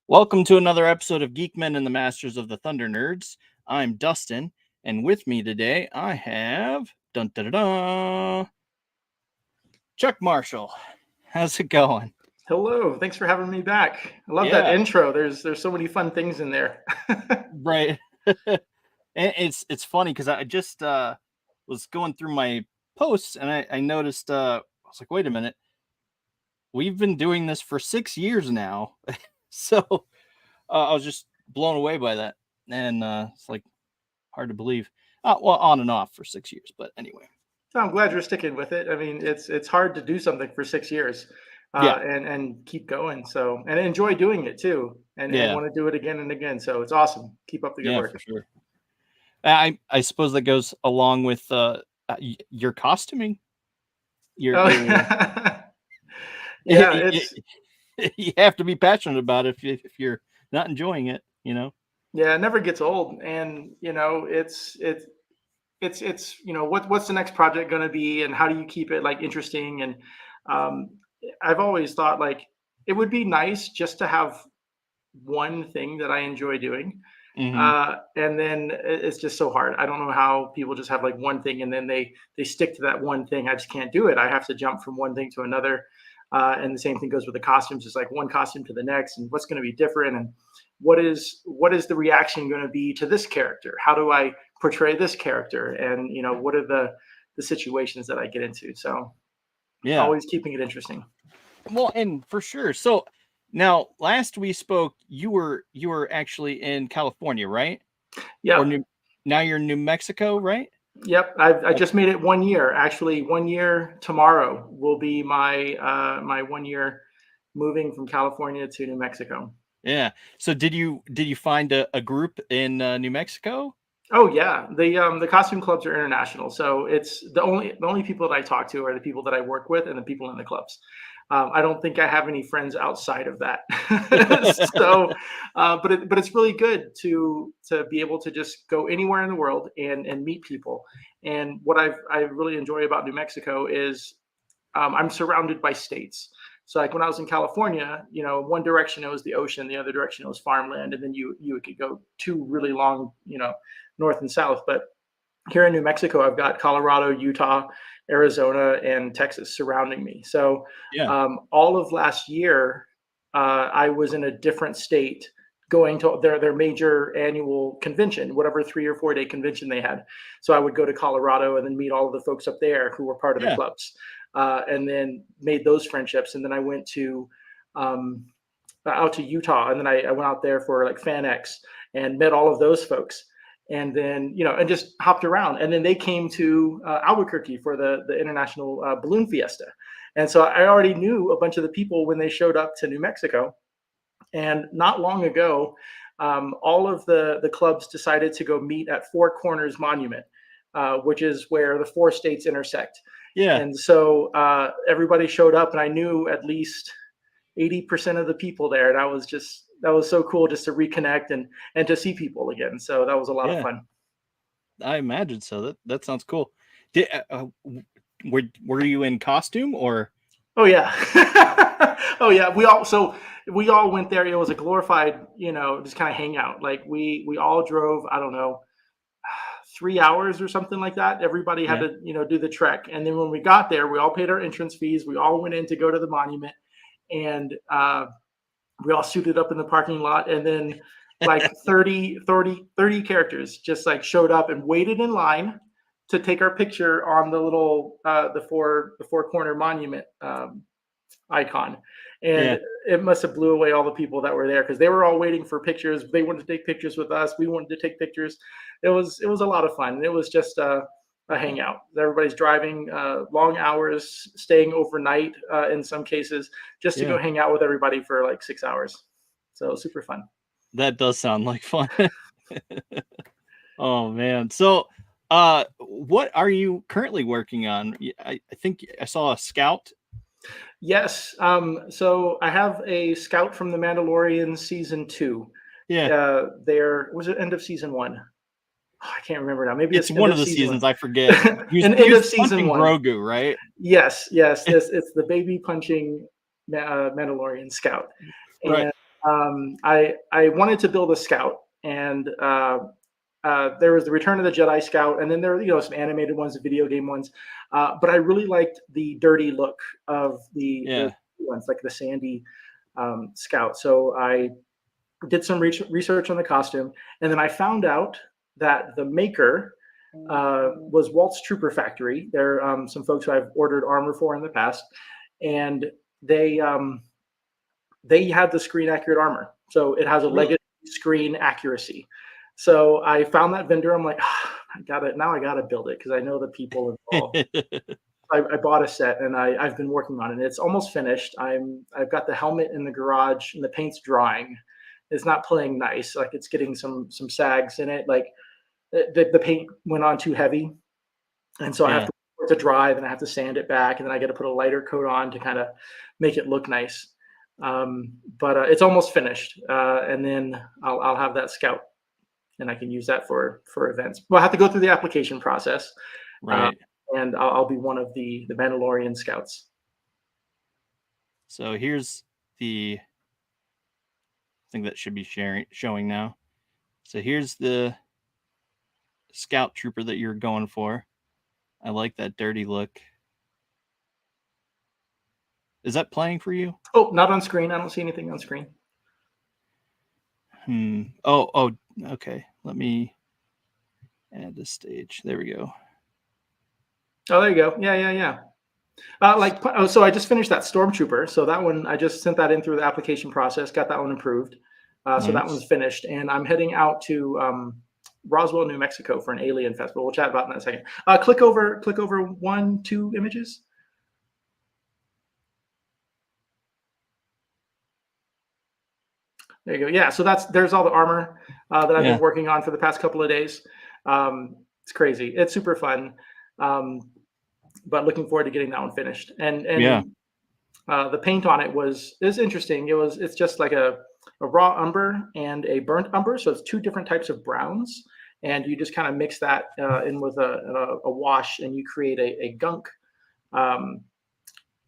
Welcome to another episode of Geekmen and the Masters of the Thunder Nerds. I'm Dustin, and with me today I have Chuck Marshall. How's it going? Hello, thanks for having me back. I love that Yeah. intro. There's so many fun things in there. Right. And it's funny because I just was going through my posts and I noticed I was like, wait a minute, we've been doing this for 6 years now. So I was just blown away by that, and it's like hard to believe. Well, on and off for 6 years, but anyway. So I'm glad you're sticking with it. I mean, it's hard to do something for 6 years, Yeah. and keep going. So and enjoy doing it too, and want to do it again and again. So it's awesome. Keep up the good work. For sure. I suppose that goes along with your costuming. Yeah, you have to be passionate about it if you're not enjoying it, you know. Yeah, it never gets old, and it's what's the next project going to be, and how do you keep it like interesting? And I've always thought like it would be nice just to have one thing that I enjoy doing. And then it's just so hard. I don't know how people just have like one thing and then they stick to that one thing. I just can't do it. I have to jump from one thing to another. And the same thing goes with the costumes. It's like one costume to the next, and what's going to be different, and what is the reaction going to be to this character? How do I portray this character? And what are the situations that I get into? So yeah, always keeping it interesting. Well, and for sure. So now, last we spoke, you were actually in California, right? Yeah. Now you're in New Mexico, right? Yep. I just made it 1 year. Actually, 1 year tomorrow will be my my 1 year moving from California to New Mexico. Yeah. So did you find a group in New Mexico? Oh yeah, the costume clubs are international, so it's the only people that I talk to are the people that I work with and the people in the clubs. I don't think I have any friends outside of that. So, but it's really good to be able to just go anywhere in the world and meet people. And what I really enjoy about New Mexico is I'm surrounded by states. So like when I was in California, one direction it was the ocean, the other direction it was farmland, and then you could go two really long, north and south. But here in New Mexico, I've got Colorado, Utah, Arizona, and Texas surrounding me. So all of last year, I was in a different state going to their major annual convention, whatever 3 or 4 day convention they had. So I would go to Colorado and then meet all of the folks up there who were part of the clubs, and then made those friendships. And then I went to out to Utah, and then I went out there for like FanX and met all of those folks. And then, and just hopped around. And then they came to Albuquerque for the International Balloon Fiesta. And so I already knew a bunch of the people when they showed up to New Mexico. And not long ago, all of the clubs decided to go meet at Four Corners Monument, which is where the 4 states intersect. Yeah. And so everybody showed up, and I knew at least 80% of the people there. And that was so cool just to reconnect and to see people again. So that was a lot of fun. I imagine so. That sounds cool. Were you in costume or? Oh yeah. Oh yeah. We all went there. It was a glorified, just kind of hangout. Like we all drove, I don't know, 3 hours or something like that. Everybody had to, do the trek. And then when we got there, we all paid our entrance fees. We all went in to go to the monument, and we all suited up in the parking lot, and then like 30 characters just like showed up and waited in line to take our picture on the little the four corner monument icon. And it must have blew away all the people that were there, because they were all waiting for pictures. They wanted to take pictures with us. We wanted to take pictures. It was a lot of fun. It was just a hangout. Everybody's driving long hours, staying overnight in some cases, just to go hang out with everybody for like 6 hours. So super fun. That does sound like fun. Oh man. So what are you currently working on? I think I saw a Scout. Yes. So I have a Scout from The Mandalorian season 2. Yeah. Was it end of season 1? I can't remember now. Maybe it's one of the seasons. I forget. End of season 1. Grogu, right? Yes. It's the baby punching Mandalorian Scout. Right. I wanted to build a scout, and there was the Return of the Jedi Scout, and then there were some animated ones, the video game ones. But I really liked the dirty look of the ones, like the sandy Scout. So I did some research on the costume, and then I found out that the maker was Walt's Trooper Factory. They're some folks who I've ordered armor for in the past, and they had the screen accurate armor. So it has a legacy screen accuracy. So I found that vendor. I'm like, I gotta build it because I know the people involved. I bought a set and I've been working on it. It's almost finished. I've got the helmet in the garage and the paint's drying. It's not playing nice. Like it's getting some sags in it. Like the paint went on too heavy, and so I have to wait for it to dry. Then I have to sand it back, and then I got to put a lighter coat on to kind of make it look nice. But it's almost finished, and then I'll have that Scout, and I can use that for events. Well, I have to go through the application process, right? And I'll be one of the Mandalorian Scouts. So here's the thing that should be showing now. So here's the Scout Trooper that you're going for. I like that dirty look. Is that playing for you? Oh, not on screen. I don't see anything on screen. Oh, okay. Let me add this stage. There we go. Oh, there you go. Yeah. So I just finished that Stormtrooper. So that one, I just sent that in through the application process, got that one approved. Nice. So that one's finished, and I'm heading out to Roswell, New Mexico for an alien festival. We'll chat about that in a second. Click over 2 images. There you go. Yeah, so there's all the armor that I've been working on for the past couple of days. It's crazy. It's super fun. But looking forward to getting that one finished. And the paint on it is interesting. It's just like a raw umber and a burnt umber. So it's 2 different types of browns, and you just kind of mix that in with a wash, and you create a gunk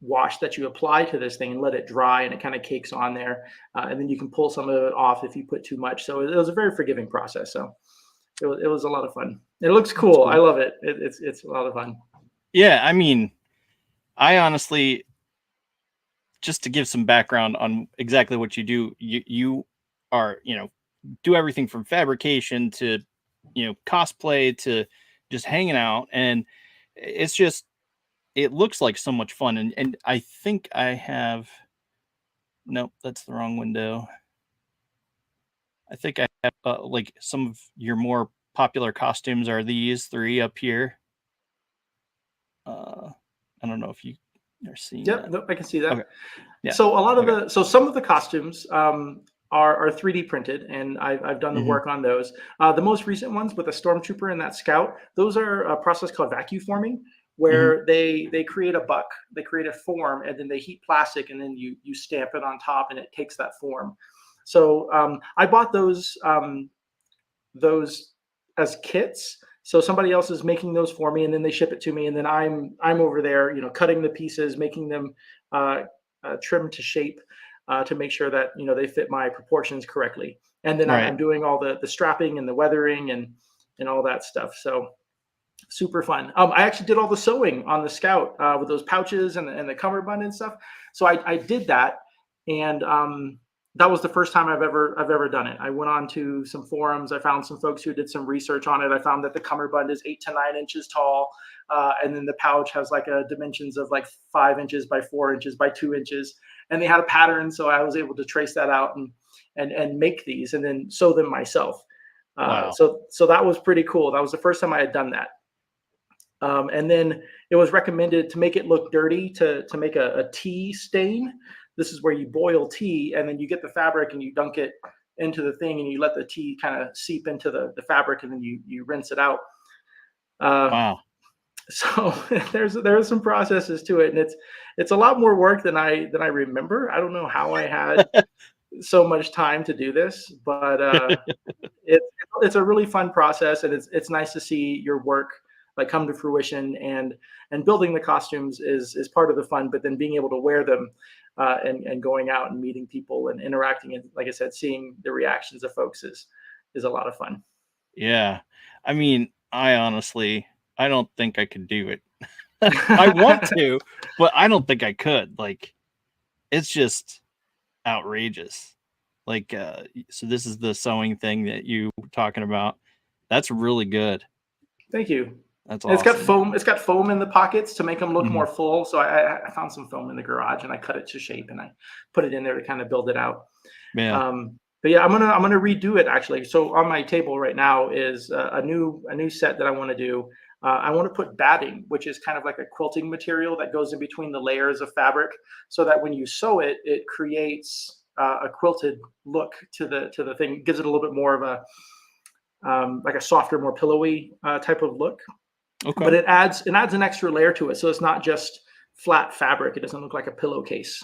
wash that you apply to this thing and let it dry, and it kind of cakes on there. And then you can pull some of it off if you put too much. So it was a very forgiving process. So it was a lot of fun. It looks cool. I love it. It's a lot of fun. Yeah, I mean, I honestly, just to give some background on exactly what you do, you are, do everything from fabrication to, cosplay to just hanging out. And it's just, it looks like so much fun. And I think I have, nope, that's the wrong window. I think I have like some of your more popular costumes are these 3 up here. I don't know if you are seeing that. Nope, I can see that. Okay. Yeah. So a lot of some of the costumes are 3D printed, and I've done the work on those. The most recent ones with a Stormtrooper and that Scout, those are a process called vacuum forming, where they create a buck, they create a form, and then they heat plastic, and then you stamp it on top, and it takes that form. So I bought those as kits. So somebody else is making those for me, and then they ship it to me, and then I'm over there, cutting the pieces, making them trim to shape to make sure that they fit my proportions correctly. And then I'm doing all the strapping and the weathering and all that stuff. So super fun. I actually did all the sewing on the Scout with those pouches and the cummerbund and stuff. So I did that, and that was the first time I've ever done it. I went on to some forums. I found some folks who did some research on it. I found that the cummerbund is 8 to 9 inches tall, and then the pouch has like dimensions of like 5 inches by 4 inches by 2 inches, and they had a pattern, so I was able to trace that out and make these and then sew them myself. Wow. So that was pretty cool. That was the first time I had done that. And then it was recommended to make it look dirty to make a tea stain. This is where you boil tea, and then you get the fabric and you dunk it into the thing, and you let the tea kind of seep into the fabric, and then you rinse it out. Wow. So there's some processes to it, and it's a lot more work than I remember. I don't know how I had so much time to do this, but it's a really fun process, and it's nice to see your work like come to fruition, and building the costumes is part of the fun, but then being able to wear them and going out and meeting people and interacting. And like I said, seeing the reactions of folks is a lot of fun. Yeah. I mean, I don't think I could do it. I want to, but I don't think I could. Like, it's just outrageous. Like, so this is the sewing thing that you were talking about. That's really good. Thank you. That's And awesome. it's got foam in the pockets to make them look Mhm. more full. So I found some foam in the garage and I cut it to shape and I put it in there to kind of build it out. Yeah. But yeah, I'm gonna redo it actually. So on my table right now is a new set that I want to do. I want to put batting, which is kind of like a quilting material that goes in between the layers of fabric, so that when you sew it, it creates a quilted look to the thing. It gives it a little bit more of a like a softer, more pillowy type of look. Okay. But it adds an extra layer to it, so it's not just flat fabric. It doesn't look like a pillowcase.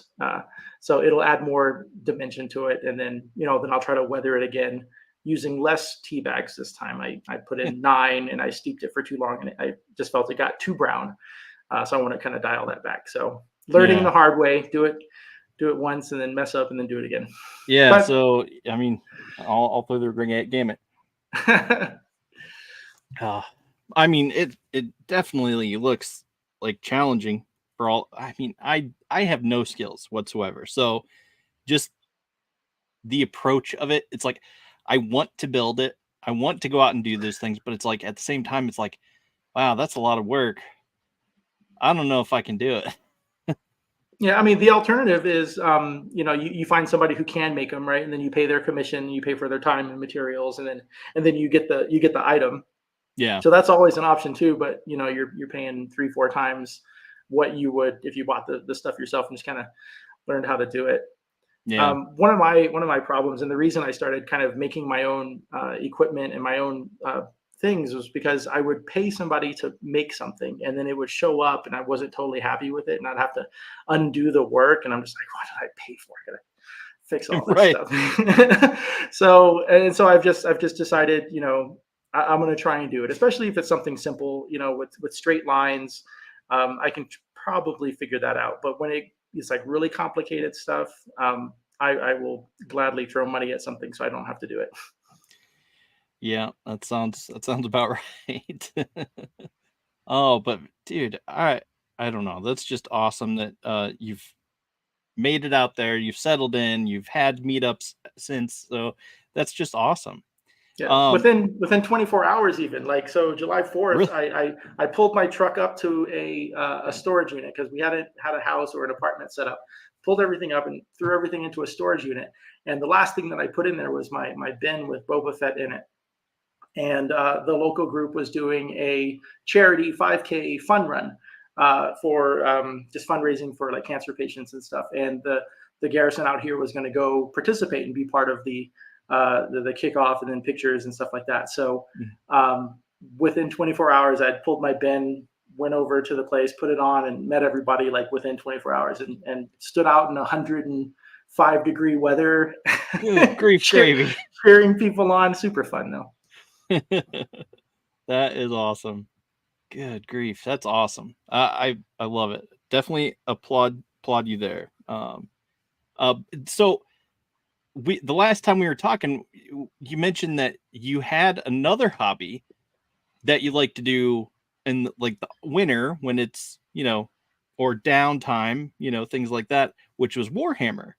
So it'll add more dimension to it, and then then I'll try to weather it again using less tea bags this time. I put in 9 and I steeped it for too long, and I just felt it got too brown. So I want to kind of dial that back. So learning the hard way, do it once and then mess up and then do it again. Yeah. But, so I mean, I'll play the gamut. I mean, it definitely looks like challenging for all. I mean, I have no skills whatsoever. So just the approach of it, it's like, I want to build it. I want to go out and do those things, but it's like, at the same time, it's like, wow, that's a lot of work. I don't know if I can do it. Yeah, I mean, the alternative is, you find somebody who can make them, right? And then you pay their commission, you pay for their time and materials, and then you get the item. Yeah. So that's always an option too, but you're paying 3-4 times what you would if you bought the stuff yourself and just kind of learned how to do it. Yeah. One of my problems, and the reason I started kind of making my own equipment and my own things, was because I would pay somebody to make something and then it would show up and I wasn't totally happy with it, and I'd have to undo the work, and I'm just like, what did I pay for? I gotta fix all this stuff. So I've just decided, I'm going to try and do it, especially if it's something simple, with straight lines. I can probably figure that out. But when it's like really complicated stuff, I will gladly throw money at something so I don't have to do it. Yeah, that sounds about right. Oh, but dude, I don't know. That's just awesome that you've made it out there. You've settled in. You've had meetups since, so that's just awesome. Yeah, within 24 hours, even. Like, so July 4th, really? I pulled my truck up to a storage unit because we hadn't had a house or an apartment set up. Pulled everything up and threw everything into a storage unit. And the last thing that I put in there was my bin with Boba Fett in it. And the local group was doing a charity 5K fun run for just fundraising for like cancer patients and stuff. And the garrison out here was going to go participate and be part of the kickoff, and then pictures and stuff like that. So within 24 hours, I'd pulled my bin, went over to the place, put it on, and met everybody like within 24 hours, and stood out in 105-degree weather. Good grief, gravy. Cheering people on. Super fun though. That is awesome. Good grief, that's awesome. I love it. Definitely applaud you there. So the last time we were talking, you mentioned that you had another hobby that you like to do in like the winter when it's, or downtime, things like that, which was Warhammer.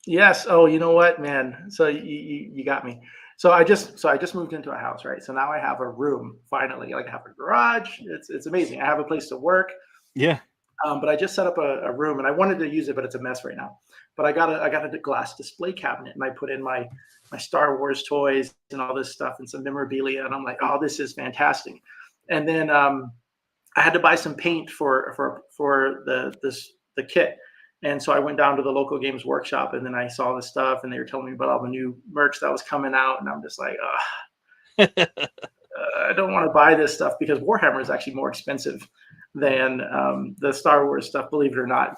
Yes. Oh, you know what, man? So you got me. So I just moved into a house, right? So now I have a room finally. Like, I have a garage. It's amazing. I have a place to work. Yeah. But I just set up a room, and I wanted to use it, but it's a mess right now. But I got a glass display cabinet, and I put in my Star Wars toys and all this stuff and some memorabilia, and I'm like, oh, this is fantastic. And then I had to buy some paint for the kit. And so I went down to the local games workshop, and then I saw the stuff, and they were telling me about all the new merch that was coming out, and I'm just like, I don't want to buy this stuff, because Warhammer is actually more expensive than the Star Wars stuff, believe it or not.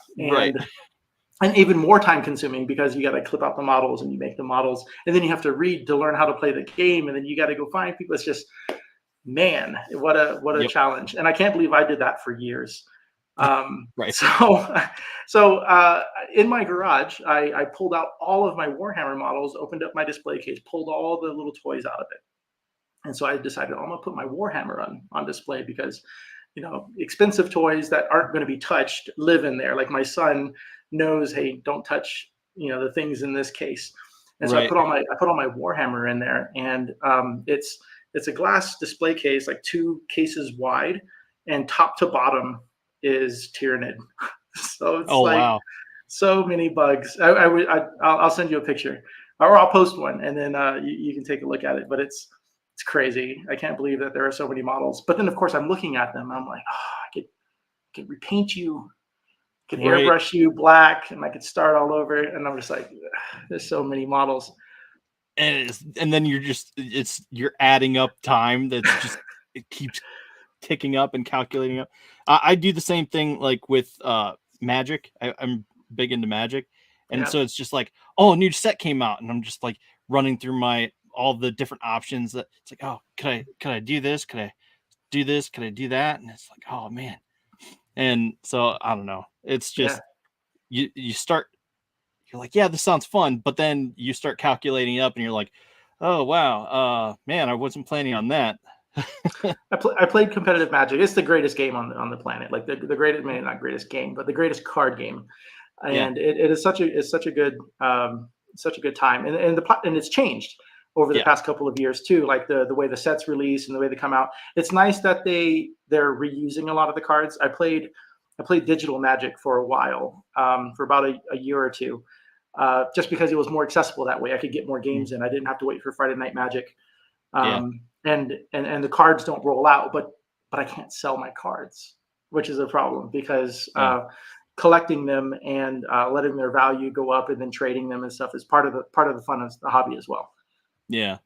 And even more time consuming, because you got to clip out the models and you make the models, and then you have to read to learn how to play the game, and then you got to go find people. It's just, man, what a challenge. And I can't believe I did that for years. Right. So in my garage, I pulled out all of my Warhammer models, opened up my display case, pulled all the little toys out of it. And so I decided I'm going to put my Warhammer on display because, expensive toys that aren't going to be touched live in there. Like my son knows, hey, don't touch, the things in this case. And so Right. I put all my Warhammer in there, and it's a glass display case, like 2 cases wide, and top to bottom is Tyranid. So it's Wow. so many bugs. I'll send you a picture, or I'll post one, and then you can take a look at it. But it's crazy. I can't believe that there are so many models. But then, of course, I'm looking at them. I'm like, I could repaint you, I could airbrush you black, and I could start all over. And I'm just like, there's so many models. And then you're adding up time. That's just, it keeps ticking up and calculating up. I do the same thing like with Magic. I'm big into Magic. And so it's just like, a new set came out, and I'm just like running through all the different options. That it's like, oh, could I do this? Could I do this? Could I do that? And it's like, oh man. And so I don't know. It's just you start, you're like, yeah, this sounds fun, but then you start calculating up, and you're like, oh wow, man, I wasn't planning on that. I played competitive Magic. It's the greatest game on the planet. Like the greatest, maybe not greatest game, but the greatest card game. And it is such a good time. And it's changed over the past couple of years too. Like the way the sets release and the way they come out. It's nice that they're reusing a lot of the cards. I played digital Magic for a while, for about a year or two, just because it was more accessible that way. I could get more games in. I didn't have to wait for Friday Night Magic. And the cards don't roll out, but I can't sell my cards, which is a problem because collecting them and letting their value go up and then trading them and stuff is part of the fun of the hobby as well. Yeah,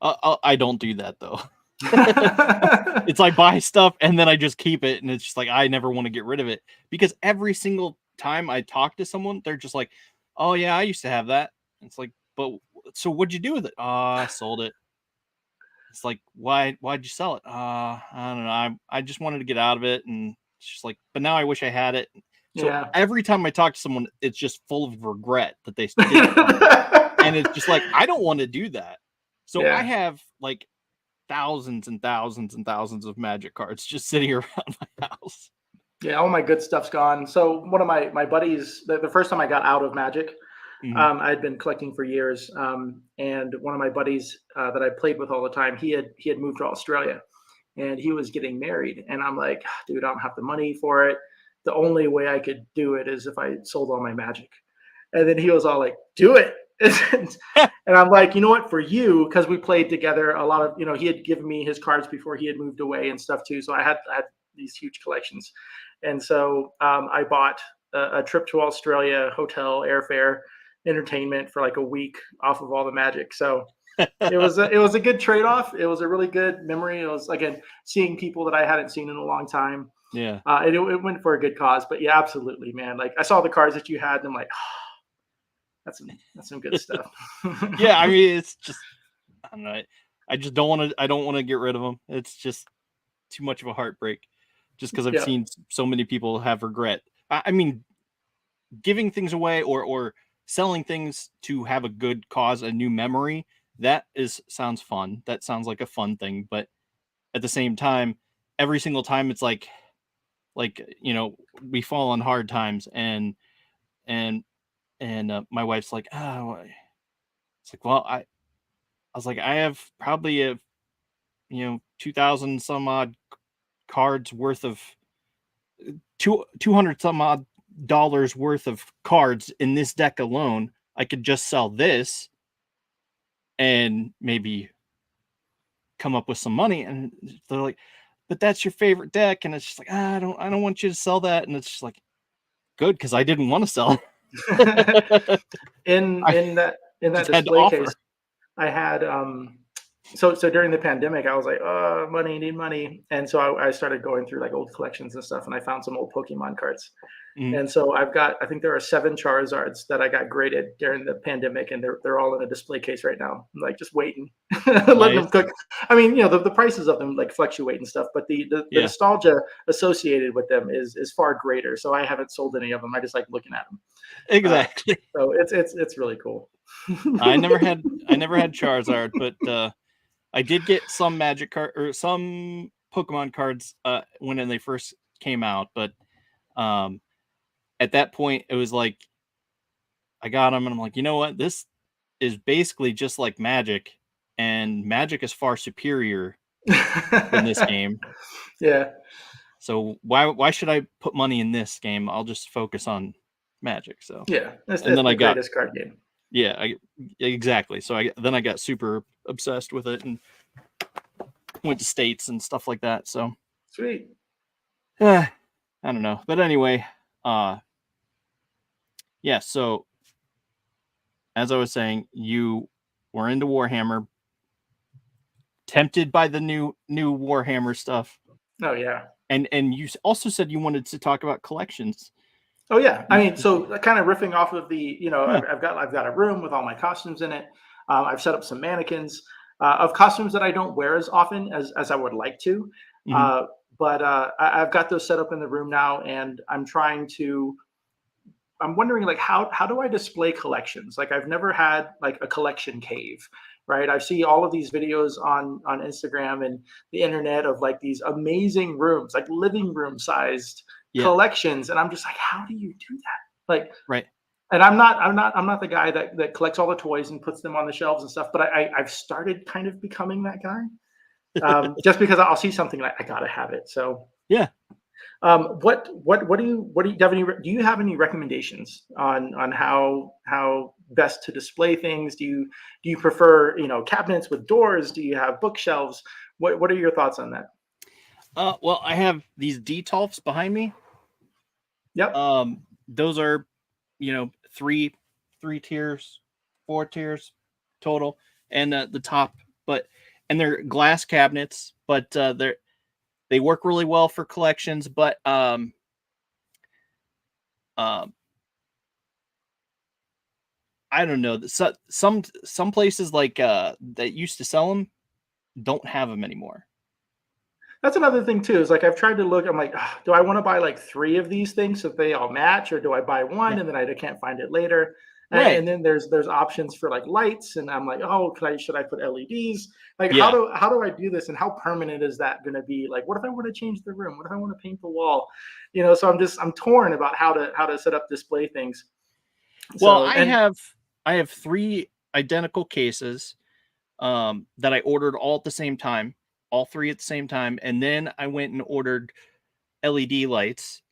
I don't do that though. It's I buy stuff and then I just keep it, and it's just like I never want to get rid of it, because every single time I talk to someone, they're just like, "Oh yeah, I used to have that." It's like, but so what'd you do with it? I sold it. It's like, why'd you sell it? I don't know. I just wanted to get out of it, and it's just like, but now I wish I had it. So every time I talk to someone, it's just full of regret that they did it. And it's just like, I don't want to do that. So I have like thousands and thousands and thousands of Magic cards just sitting around my house. Yeah, all my good stuff's gone. So one of my buddies, the first time I got out of Magic, I'd been collecting for years, and one of my buddies that I played with all the time, he had moved to Australia, and he was getting married, and I'm like, dude, I don't have the money for it. The only way I could do it is if I sold all my Magic. And then he was all like, do it. And I'm like, you know what, for you, because we played together a lot of, he had given me his cards before he had moved away and stuff too. So I had these huge collections. And so I bought a trip to Australia, hotel, airfare, entertainment for like a week off of all the Magic. So it was a good trade-off. It was a really good memory. It was, again, seeing people that I hadn't seen in a long time. Yeah. It went for a good cause. But yeah, absolutely, man. Like I saw the cards that you had, and I'm like, that's some good stuff. Yeah, I mean, it's just, I don't know. I just don't want to get rid of them. It's just too much of a heartbreak, just because I've seen so many people have regret. I mean, giving things away or selling things to have a good cause, a new memory, sounds fun. That sounds like a fun thing. But at the same time, every single time it's like, we fall on hard times, and my wife's like, oh, it's like, well, I was like, I have probably 2,000 some odd cards worth of 200 some odd dollars worth of cards in this deck alone. I could just sell this and maybe come up with some money. And they're like, but that's your favorite deck. And it's just like, I don't want you to sell that. And it's just like, good, because I didn't want to sell it. in that display case, I had so during the pandemic, I was like, oh, money, need money. And so I started going through like old collections and stuff, and I found some old Pokemon cards. Mhm. And so I think there are 7 Charizards that I got graded during the pandemic, and they're all in a display case right now. I'm like just waiting, letting Nice. them cook. I mean, the prices of them like fluctuate and stuff, but the Yeah, nostalgia associated with them is far greater. So I haven't sold any of them. I just like looking at them. exactly. So it's really cool. I never had Charizard, but I did get some Magic card or some Pokemon cards when they first came out, but um, at that point it was like I got them and I'm like, you know what, this is basically just like Magic, and Magic is far superior than this game. Yeah. So why should I put money in this game? I'll just focus on Magic. So Yeah, that's and then the I got greatest card game. yeah, exactly. So I got super obsessed with it and went to states and stuff like that. So Sweet. I don't know. But anyway, yeah, so as I was saying, you were into Warhammer, tempted by the new Warhammer stuff. Oh yeah. And you also said you wanted to talk about collections. Oh yeah. I mean, so kind of riffing off of Yeah. I've got a room with all my costumes in it. I've set up some mannequins of costumes that I don't wear as often as I would like to. Mhm. Uh, but I've got those set up in the room now, and I'm wondering like how do I display collections? Like I've never had like a collection cave, right? I see all of these videos on Instagram and the internet of like these amazing rooms, like living room sized Yeah. collections, and I'm just like, how do you do that? Like, Right. and I'm not the guy that collects all the toys and puts them on the shelves and stuff, but I've started kind of becoming that guy. Just because I'll see something like I gotta have it. So Yeah. do you have any recommendations on how best to display things? Do you prefer cabinets with doors? Do you have bookshelves? What are your thoughts on that? Well, I have these Detolfs behind me. Yep. Those are, three tiers, 4 tiers total, and the top, and they're glass cabinets, but they work really well for collections. But um, I don't know. Some places like that used to sell them don't have them anymore. That's another thing too. Is like I've tried to look. I'm like, do I want to buy like 3 of these things so they all match, or do I buy one Right. and then I can't find it later? Right. And then there's options for like lights, and I'm like, oh, should I put LEDs? Like, Yeah. how do I do this, and how permanent is that going to be? Like, what if I want to change the room? What if I want to paint the wall? So I'm torn about how to set up display things. Well, So and I have 3 identical cases that I ordered all at the same time, all 3 at the same time, and then I went and ordered LED lights,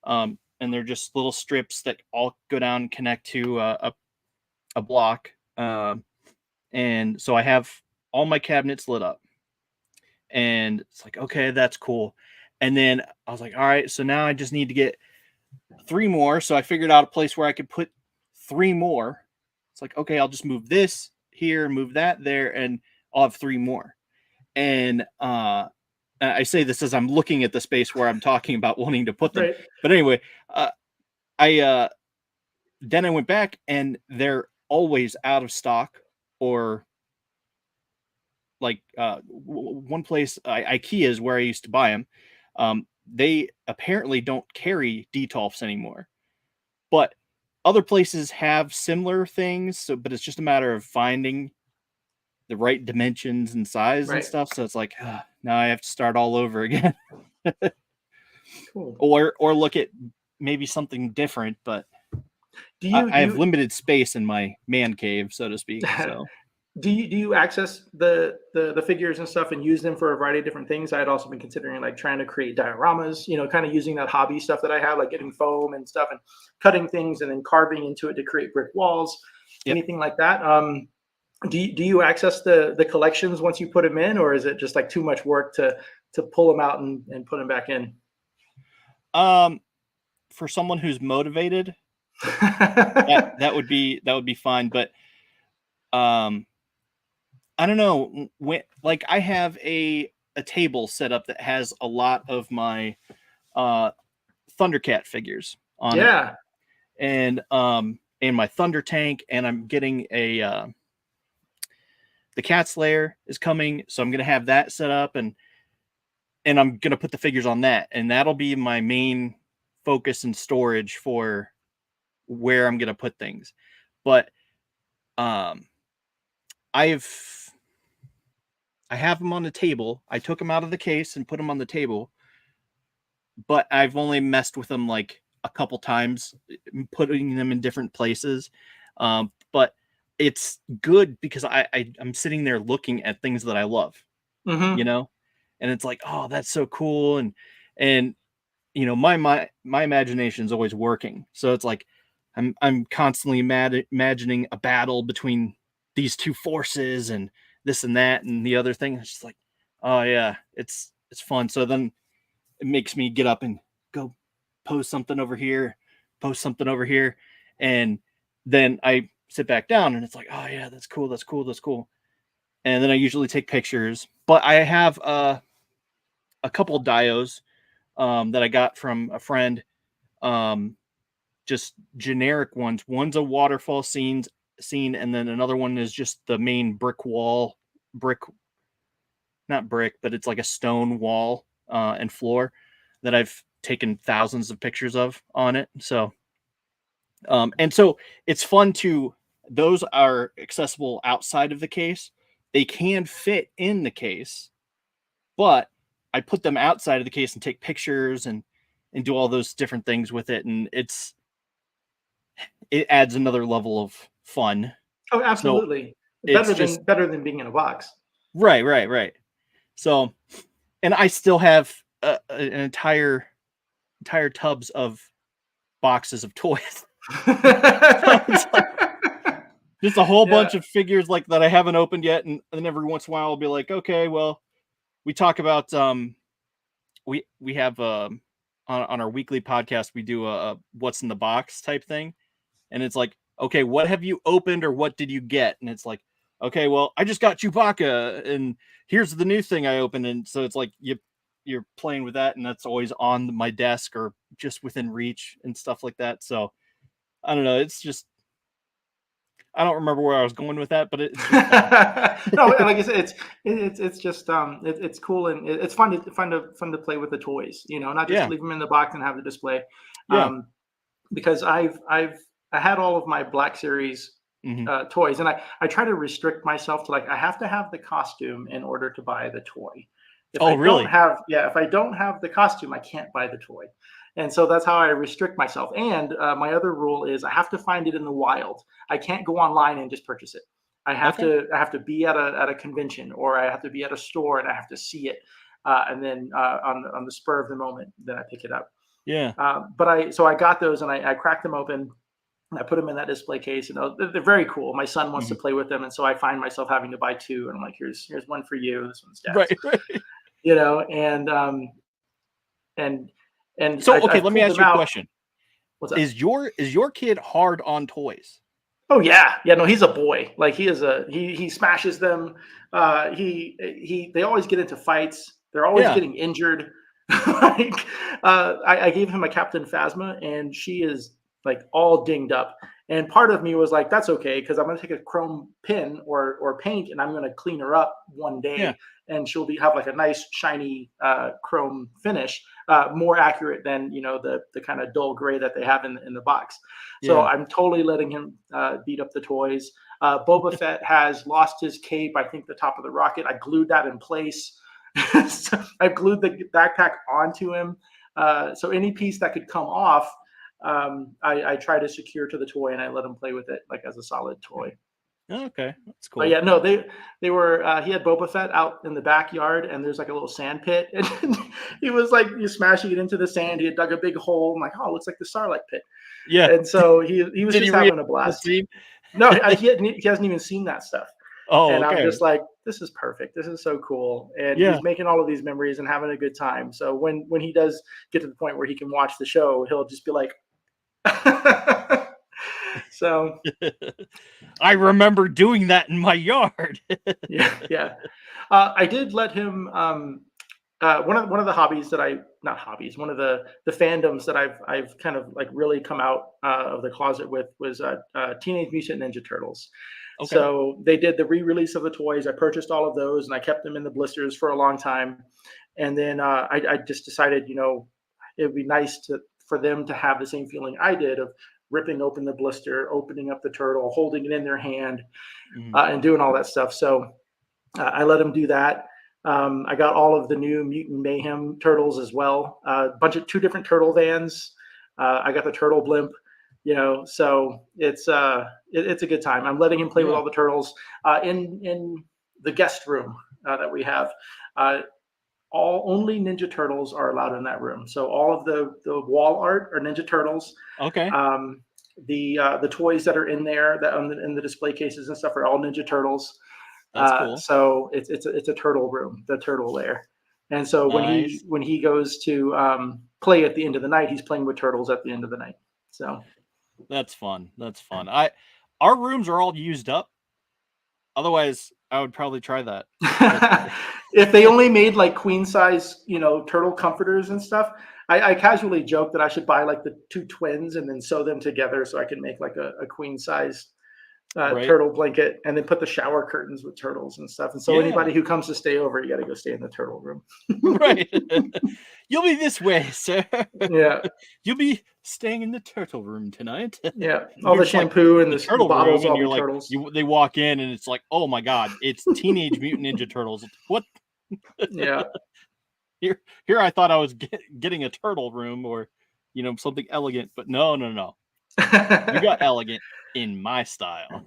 and they're just little strips that all go down and connect to a block, and so I have all my cabinets lit up, and it's like, okay, that's cool. And then I was like, all right, so now I just need to get 3 more. So I figured out a place where I could put 3 more. It's like, okay, I'll just move this here, move that there, and I'll have 3 more. And I say this as I'm looking at the space where I'm talking about wanting to put them. right, But anyway, I then I went back and they're always out of stock, or like one place, IKEA is where I used to buy them. They apparently don't carry Detolfs anymore, but other places have similar things. So, but it's just a matter of finding the right dimensions and size and right, stuff. So it's like, now I have to start all over again, cool. or look at maybe something different. But Do you I do have you limited space in my man cave, so to speak. So do you access the figures and stuff and use them for a variety of different things? I had also been considering like trying to create dioramas, kind of using that hobby stuff that I have, like getting foam and stuff and cutting things and then carving into it to create brick walls, yep. anything like that. Do you access the collections once you put them in, or is it just like too much work to pull them out and put them back in? For someone who's motivated, that would be fine. But um, I don't know when, like I have a table set up that has a lot of my Thundercat figures on it, Yeah. and my Thunder Tank, and I'm getting a the Cat's Lair is coming, so I'm gonna have that set up, and I'm gonna put the figures on that, and that'll be my main focus and storage for where I'm gonna put things. But um, I have them on the table. I took them out of the case and put them on the table, but I've only messed with them like a couple times, putting them in different places. But it's good because I'm sitting there looking at things that I love, Mm-hmm. you know, and it's like, oh, that's so cool, and you know, my imagination is always working, so it's like I'm constantly imagining a battle between these two forces and this and that and the other thing. It's just like, oh yeah, it's fun. So then it makes me get up and go post something over here, and then I sit back down and it's like, oh yeah, that's cool, and then I usually take pictures. But I have a couple of dios that I got from a friend, just generic ones. One's a waterfall scene, and then another one is just the main brick, not brick, but it's like a stone wall and floor that I've taken thousands of pictures of on it. So, and so it's fun to, those are accessible outside of the case. They can fit in the case, but I put them outside of the case and take pictures and do all those different things with it. And it adds another level of fun. Oh, So absolutely. it's just Better than being in a box. right. So, and I still have an entire tubs of boxes of toys. So it's like just a whole Yeah. bunch of figures like that I haven't opened yet, and then every once in a while I'll be like, okay, well, we talk about we have on our weekly podcast we do a what's in the box type thing, and it's like, okay, what have you opened or what did you get? And it's like, okay, well, I just got Chewbacca, and here's the new thing I opened, and so it's like you're playing with that, and that's always on my desk or just within reach and stuff like that. So I don't know, it's just, I don't remember where I was going with that, but it's just No, like I said, it's just it's cool, and it's fun to play with the toys. You know, not just yeah, leave them in the box and have the display. yeah, Because I had all of my Black Series hmm toys, and I try to restrict myself to, like, I have to have the costume in order to buy the toy. oh really, If I don't have the costume, I can't buy the toy. And so that's how I restrict myself. And my other rule is I have to find it in the wild. I can't go online and just purchase it. okay, I have to be at a convention, or I have to be at a store and I have to see it, and then on the spur of the moment, then I pick it up. yeah, So I got those, and I cracked them open, and I put them in that display case, and they're very cool. My son wants to mhm. play with them, and so I find myself having to buy two, and I'm like, here's one for you, this one's dad's. Right. You know, and So I okay, let me pulled ask them you a out. question. What's that? Is your kid hard on toys? Oh yeah, yeah. No, he's a boy. Like, he smashes them. They always get into fights. They're always Yeah. getting injured. Like, I gave him a Captain Phasma, and she is like all dinged up. And part of me was like, that's okay, because I'm gonna take a chrome pin or paint, and I'm gonna clean her up one Yeah. day, and she'll have like a nice shiny chrome finish, more accurate than, the kind of dull gray that they have in the box. So Yeah. I'm totally letting him beat up the toys. Boba Fett has lost his cape. I think the top of the rocket. I glued that in place. So I've glued the backpack onto him. So any piece that could come off, I try to secure to the toy, and I let him play with it like as a solid toy. Oh, okay. That's But cool. yeah, no, they were. He had Boba Fett out in the backyard, and there's like a little sand pit, and he was like, you smashing it into the sand. He had dug a big hole. I'm like, oh, it looks like the Sarlacc pit. Yeah. And so he was Did he just read having a the blast. scene? No, he hasn't even seen that stuff. Oh, And I'm okay. just like, this is perfect. This is so cool. And Yeah. he's making all of these memories and having a good time. So when he does get to the point where he can watch the show, he'll just be like, So I remember doing that in my yard. yeah. I did let him. One of the hobbies that one of the fandoms that I've kind of like really come out of the closet with was Teenage Mutant Ninja Turtles. Okay. So they did the re-release of the toys. I purchased all of those and I kept them in the blisters for a long time. And then I just decided, it would be nice for them to have the same feeling I did of ripping open the blister, opening up the turtle, holding it in their hand, and doing all that stuff. So I let them do that. I got all of the new Mutant Mayhem turtles as well. Two different turtle vans. I got the turtle blimp. So it's a good time. I'm letting him play with all the turtles in the guest room that we have. Only Ninja Turtles are allowed in that room. So all of the wall art are Ninja Turtles. Okay. The toys that are in there in the display cases and stuff are all Ninja Turtles. That's cool. So it's a turtle room, the turtle lair. And so when he goes to play at the end of the night, he's playing with turtles at the end of the night. So that's fun. Our rooms are all used up. Otherwise, I would probably try that. If they only made like queen size, turtle comforters and stuff, I casually joke that I should buy like the two twins and then sew them together so I can make like a queen size turtle blanket, and then put the shower curtains with turtles and stuff. And so anybody who comes to stay over, you got to go stay in the turtle room. Right. You'll be this way, sir. Yeah. You'll be staying in the turtle room tonight. Yeah. All the shampoo and the turtle bottles, room, all and you're the turtles. they walk in and it's like, oh my God, it's Teenage Mutant Ninja Turtles. What? Yeah. Here I thought I was getting a turtle room or, something elegant, but no. You got elegant in my style.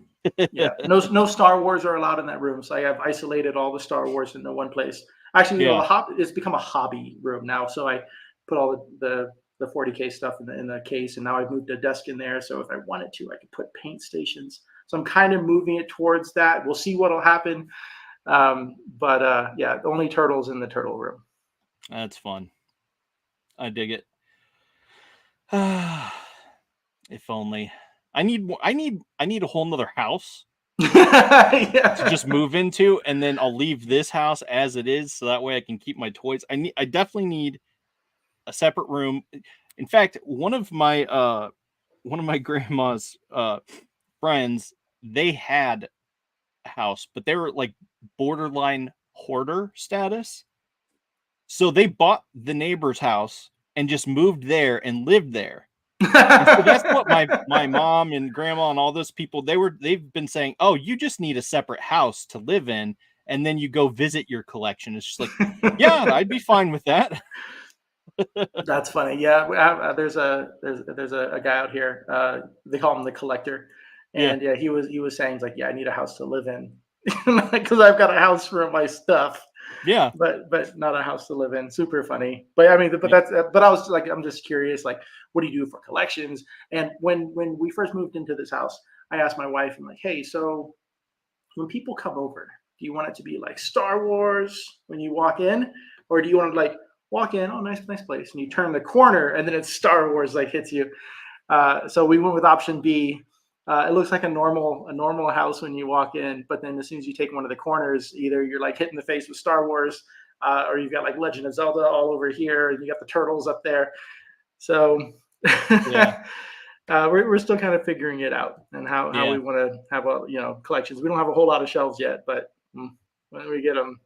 Yeah. No Star Wars are allowed in that room. So I have isolated all the Star Wars into one place. Actually, it's become a hobby room now. So I put all the 40K stuff in the case, and now I've moved a desk in there. So if I wanted to, I could put paint stations. So I'm kind of moving it towards that. We'll see what'll happen. But the only turtles in the turtle room. That's fun. I dig it. If only. I need a whole nother house to just move into, and then I'll leave this house as it is, so that way I can keep my toys. I definitely need a separate room. In fact, one of my grandma's friends, they had a house, but they were like borderline hoarder status. So they bought the neighbor's house and just moved there and lived there. And so that's what my mom and grandma and all those people, they've been saying, oh, you just need a separate house to live in, and then you go visit your collection. It's just like, yeah, I'd be fine with that. That's funny. Yeah, there's a guy out here. They call him the collector, and he was saying like, I need a house to live in because I've got a house for my stuff. Yeah, but not a house to live in. Super funny. But I mean, but I was like, I'm just curious, like, what do you do for collections? And when we first moved into this house, I asked my wife, I'm like, hey, so when people come over, do you want it to be like Star Wars when you walk in, or do you want to like walk in, oh, nice place, and you turn the corner and then it's Star Wars like hits you? So we went with option B. It looks like a normal house when you walk in, but then as soon as you take one of the corners, either you're like hit in the face with Star Wars, or you've got like Legend of Zelda all over here, and you got the turtles up there. So we're still kind of figuring it out, and how we want to have collections. We don't have a whole lot of shelves yet, but when we get them,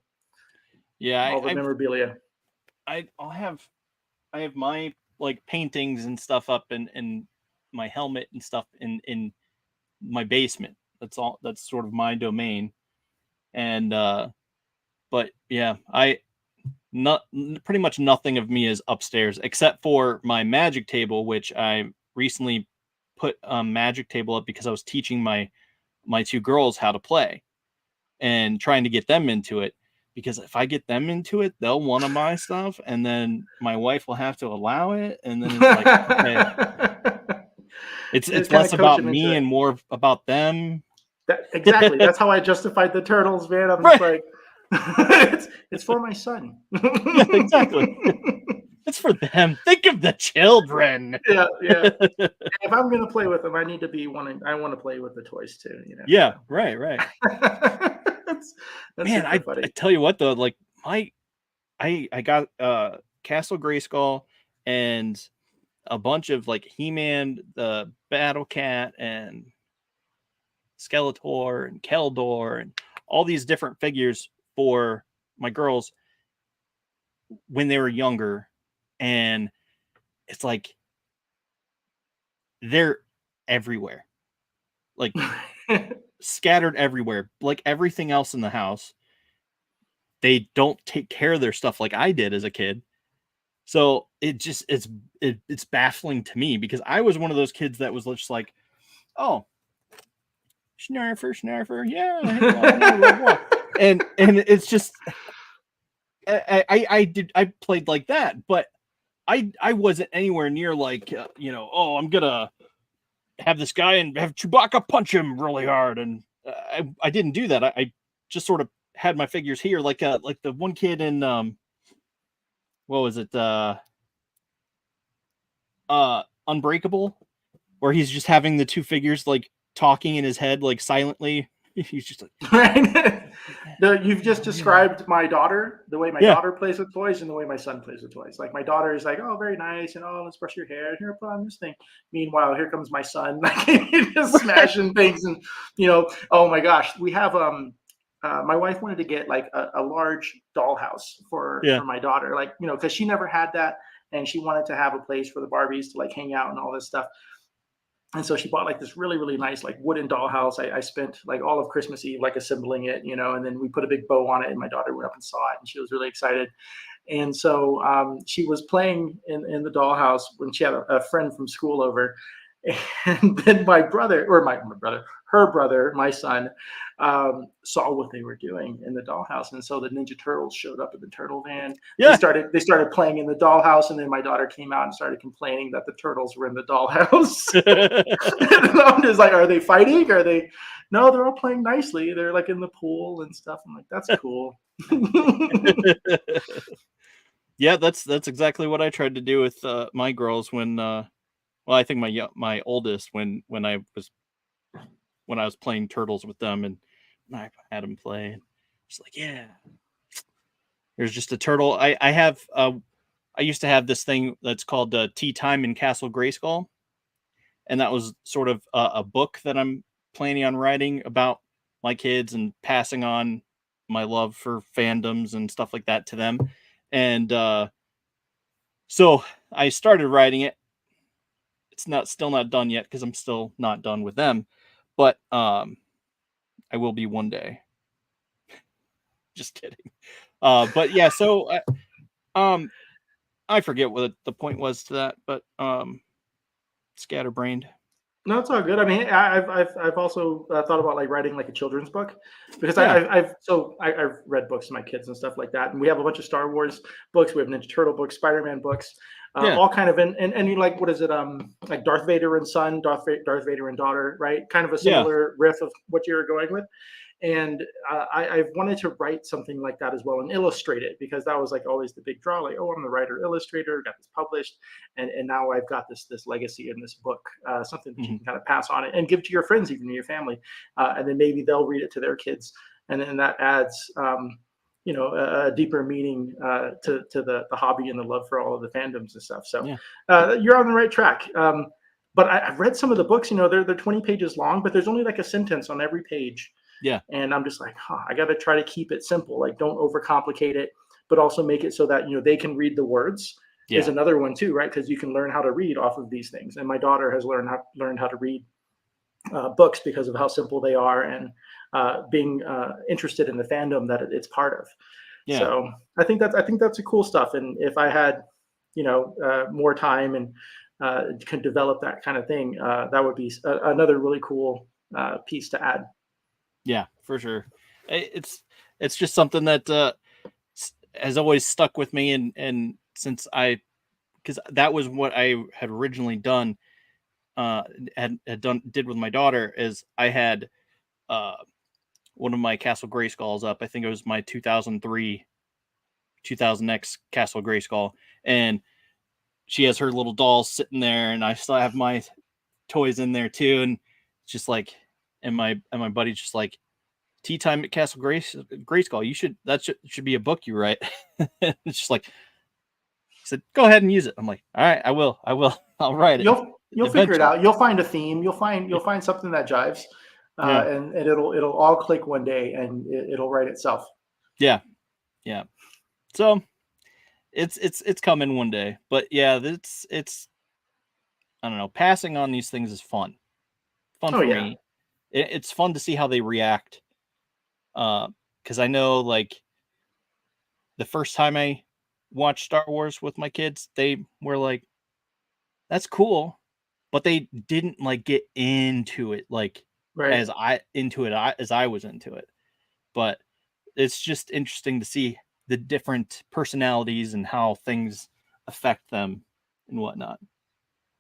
all the memorabilia. I have my like paintings and stuff up and my helmet and stuff in my basement. That's sort of my domain. And but yeah, pretty much nothing of me is upstairs except for my magic table, which I recently put a magic table up because I was teaching my two girls how to play and trying to get them into it, because if I get them into it, they'll want to buy stuff, and then my wife will have to allow it, and then it's like, okay. It's less about me and more about them. Exactly. That's how I justified the turtles, man. I'm just like, it's for my son. Yeah, exactly. That's for them. Think of the children. Yeah. If I'm gonna play with them, I need to be wanting. I want to play with the toys too. Yeah, right. that's Man, super I funny. tell you what though, like I got Castle Grayskull and a bunch of like He-Man, the Battle Cat, and Skeletor and Keldor and all these different figures for my girls when they were younger. And it's like they're everywhere, like scattered everywhere, like everything else in the house. They don't take care of their stuff like I did as a kid. So it's baffling to me because I was one of those kids that was just like, oh, Snarfer, yeah, blah, blah, blah. and it's just I played like that, but I wasn't anywhere near like oh, I'm gonna have this guy and have Chewbacca punch him really hard, and I didn't do that. I just sort of had my figures here, like the one kid in what was it, Unbreakable, where he's just having the two figures like talking in his head like silently. He's just like, right. You've just described my daughter, the way my daughter plays with toys and the way my son plays with toys. Like my daughter is like, oh, very nice, and oh, let's brush your hair, here, put on this thing. Meanwhile, here comes my son, like just smashing things, and oh my gosh, we have my wife wanted to get like a large dollhouse for my daughter, like because she never had that, and she wanted to have a place for the Barbies to like hang out and all this stuff. And so she bought like this really, really nice like wooden dollhouse. I spent like all of Christmas Eve like assembling it, and then we put a big bow on it, and my daughter went up and saw it, and she was really excited. And so she was playing in the dollhouse when she had a friend from school over. And then her brother, my son, saw what they were doing in the dollhouse, and so the Ninja Turtles showed up in the turtle van. They started playing in the dollhouse, and then my daughter came out and started complaining that the turtles were in the dollhouse. And I'm just like, are they fighting? Are they? No, they're all playing nicely. They're like in the pool and stuff. I'm like, that's cool. Yeah, that's exactly what I tried to do with my girls when. Well, I think my oldest when I was playing Turtles with them, and I had them play. It's like, yeah, there's just a turtle. I used to have this thing that's called Tea Time in Castle Grayskull, and that was sort of a book that I'm planning on writing about my kids and passing on my love for fandoms and stuff like that to them. And so I started writing it. It's still not done yet because I'm still not done with them, but I will be one day. Just kidding. But yeah, so I forget what the point was to that, but scatterbrained. No, it's all good. I mean, I've also thought about like writing like a children's book, because I've read books to my kids and stuff like that, and we have a bunch of Star Wars books, we have Ninja Turtle books, Spider-Man books, all kind of and you like, what is it, like Darth Vader and son, Darth Vader and daughter, right? Kind of a similar riff of what you're going with. And I've wanted to write something like that as well and illustrate it, because that was like always the big draw. Like, oh, I'm the writer illustrator, got this published, and now I've got this legacy in this book, something that you can kind of pass on it and give to your friends, even your family, and then maybe they'll read it to their kids, and then that adds a deeper meaning to the hobby and the love for all of the fandoms and stuff. So you're on the right track. But I've read some of the books. They're 20 pages long, but there's only like a sentence on every page. Yeah. And I'm just like, I got to try to keep it simple. Like, don't overcomplicate it, but also make it so that, they can read the words is another one too, right? Because you can learn how to read off of these things. And my daughter has learned how to read books because of how simple they are, and being interested in the fandom that it's part of. Yeah. So I think that's a cool stuff. And if I had, more time and could develop that kind of thing, that would be another really cool piece to add. Yeah, for sure. It's just something that has always stuck with me, and since because that was what I had originally done, did with my daughter, is I had one of my Castle Grayskulls up. I think it was my 2003 2000X Castle Grayskull, and she has her little dolls sitting there, and I still have my toys in there too. And it's just like, and my buddy's just like, Tea Time at Castle Grayskull. That should be a book you write. It's just like, he said, go ahead and use it. I'm like, all right, I will. I'll write it. You'll figure it out. You'll find a theme. You'll find something that jives, and it'll all click one day, and it'll write itself. Yeah. So it's coming one day, but yeah, it's I don't know. Passing on these things is fun. Fun for me. It's fun to see how they react. Because I know, like, the first time I watched Star Wars with my kids, they were like, "That's cool," but they didn't like get into it as I was into it. But it's just interesting to see the different personalities and how things affect them and whatnot.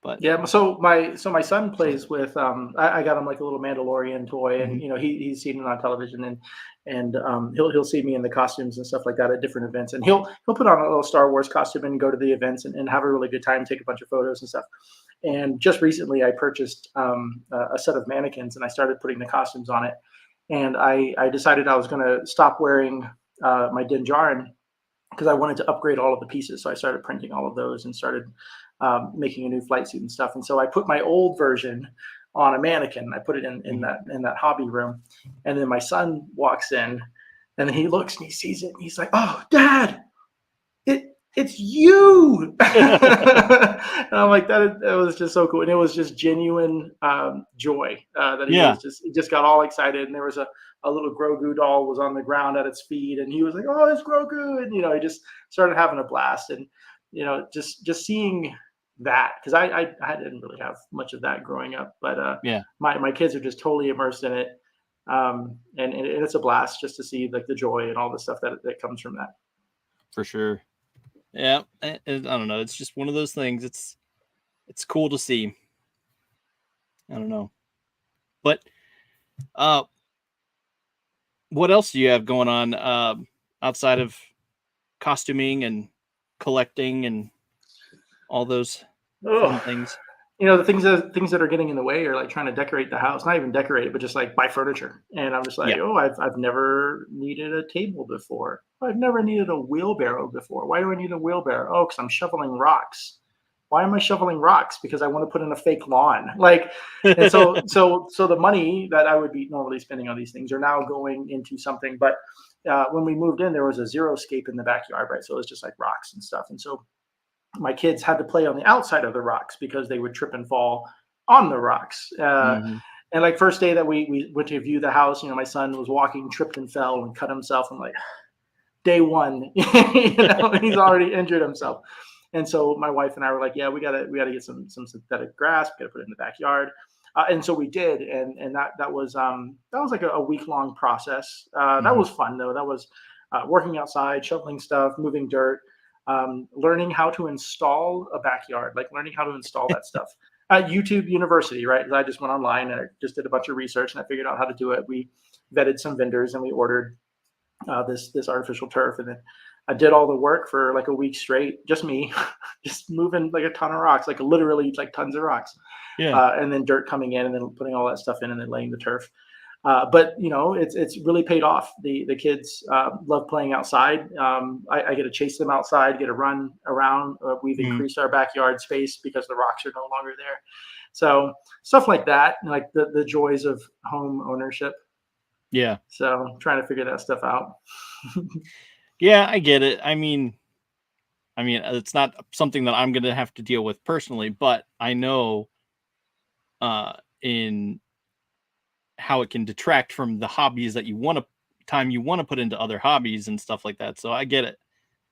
But yeah, so my son plays with I got him like a little Mandalorian toy, and he's seen it on television, and he'll see me in the costumes and stuff like that at different events, and he'll put on a little Star Wars costume and go to the events and have a really good time, take a bunch of photos and stuff. And just recently I purchased a set of mannequins, and I started putting the costumes on it, and I decided I was going to stop wearing my Din Djarin because I wanted to upgrade all of the pieces. So I started printing all of those and started making a new flight suit and stuff. And so I put my old version on a mannequin. I put it in that hobby room. And then my son walks in, and then he looks and he sees it, and he's like, "Oh, Dad, it's you." And I'm like, that was just so cool. And it was just genuine joy that he just got all excited. And there was a little Grogu doll was on the ground at its feet, and he was like, "Oh, it's Grogu." And he just started having a blast. And just seeing that, because I didn't really have much of that growing up, but my kids are just totally immersed in it, and it's a blast just to see like the joy and all the stuff that comes from that. For sure. Yeah, I don't know. It's just one of those things. It's cool to see. I don't know, but what else do you have going on outside of costuming and collecting and all those fun things? The things that are getting in the way are like trying to decorate the house, not even decorate it, but just like buy furniture. And I'm just like, I've never needed a table before. I've never needed a wheelbarrow before. Why do I need a wheelbarrow? Oh, because I'm shoveling rocks. Why am I shoveling rocks? Because I want to put in a fake lawn. And so the money that I would be normally spending on these things are now going into something. But when we moved in, there was a xeriscape in the backyard, right? So it was just like rocks and stuff. And so my kids had to play on the outside of the rocks because they would trip and fall on the rocks. And like first day that we went to view the house, my son was walking, tripped and fell and cut himself. I'm like, day one, he's already injured himself. And so my wife and I were like, yeah, we gotta get some synthetic grass. We gotta put it in the backyard. And so we did, and that was like a week-long process. That was fun though. That was working outside, shoveling stuff, moving dirt. Learning how to install a backyard, like learning how to install that stuff. YouTube University, right? I just went online and I just did a bunch of research and I figured out how to do it. We vetted some vendors and we ordered this artificial turf, and then I did all the work for like a week straight, just me, just moving like a ton of rocks, like literally like tons of rocks. And then dirt coming in and then putting all that stuff in and then laying the turf. But it's really paid off. The kids love playing outside. I get to chase them outside, get to run around. We've increased our backyard space because the rocks are no longer there. So stuff like that, like the joys of home ownership. Yeah. So trying to figure that stuff out. Yeah, I get it. I mean, it's not something that I'm going to have to deal with personally, but I know in how it can detract from the hobbies that you want to put into other hobbies and stuff like that. So I get it,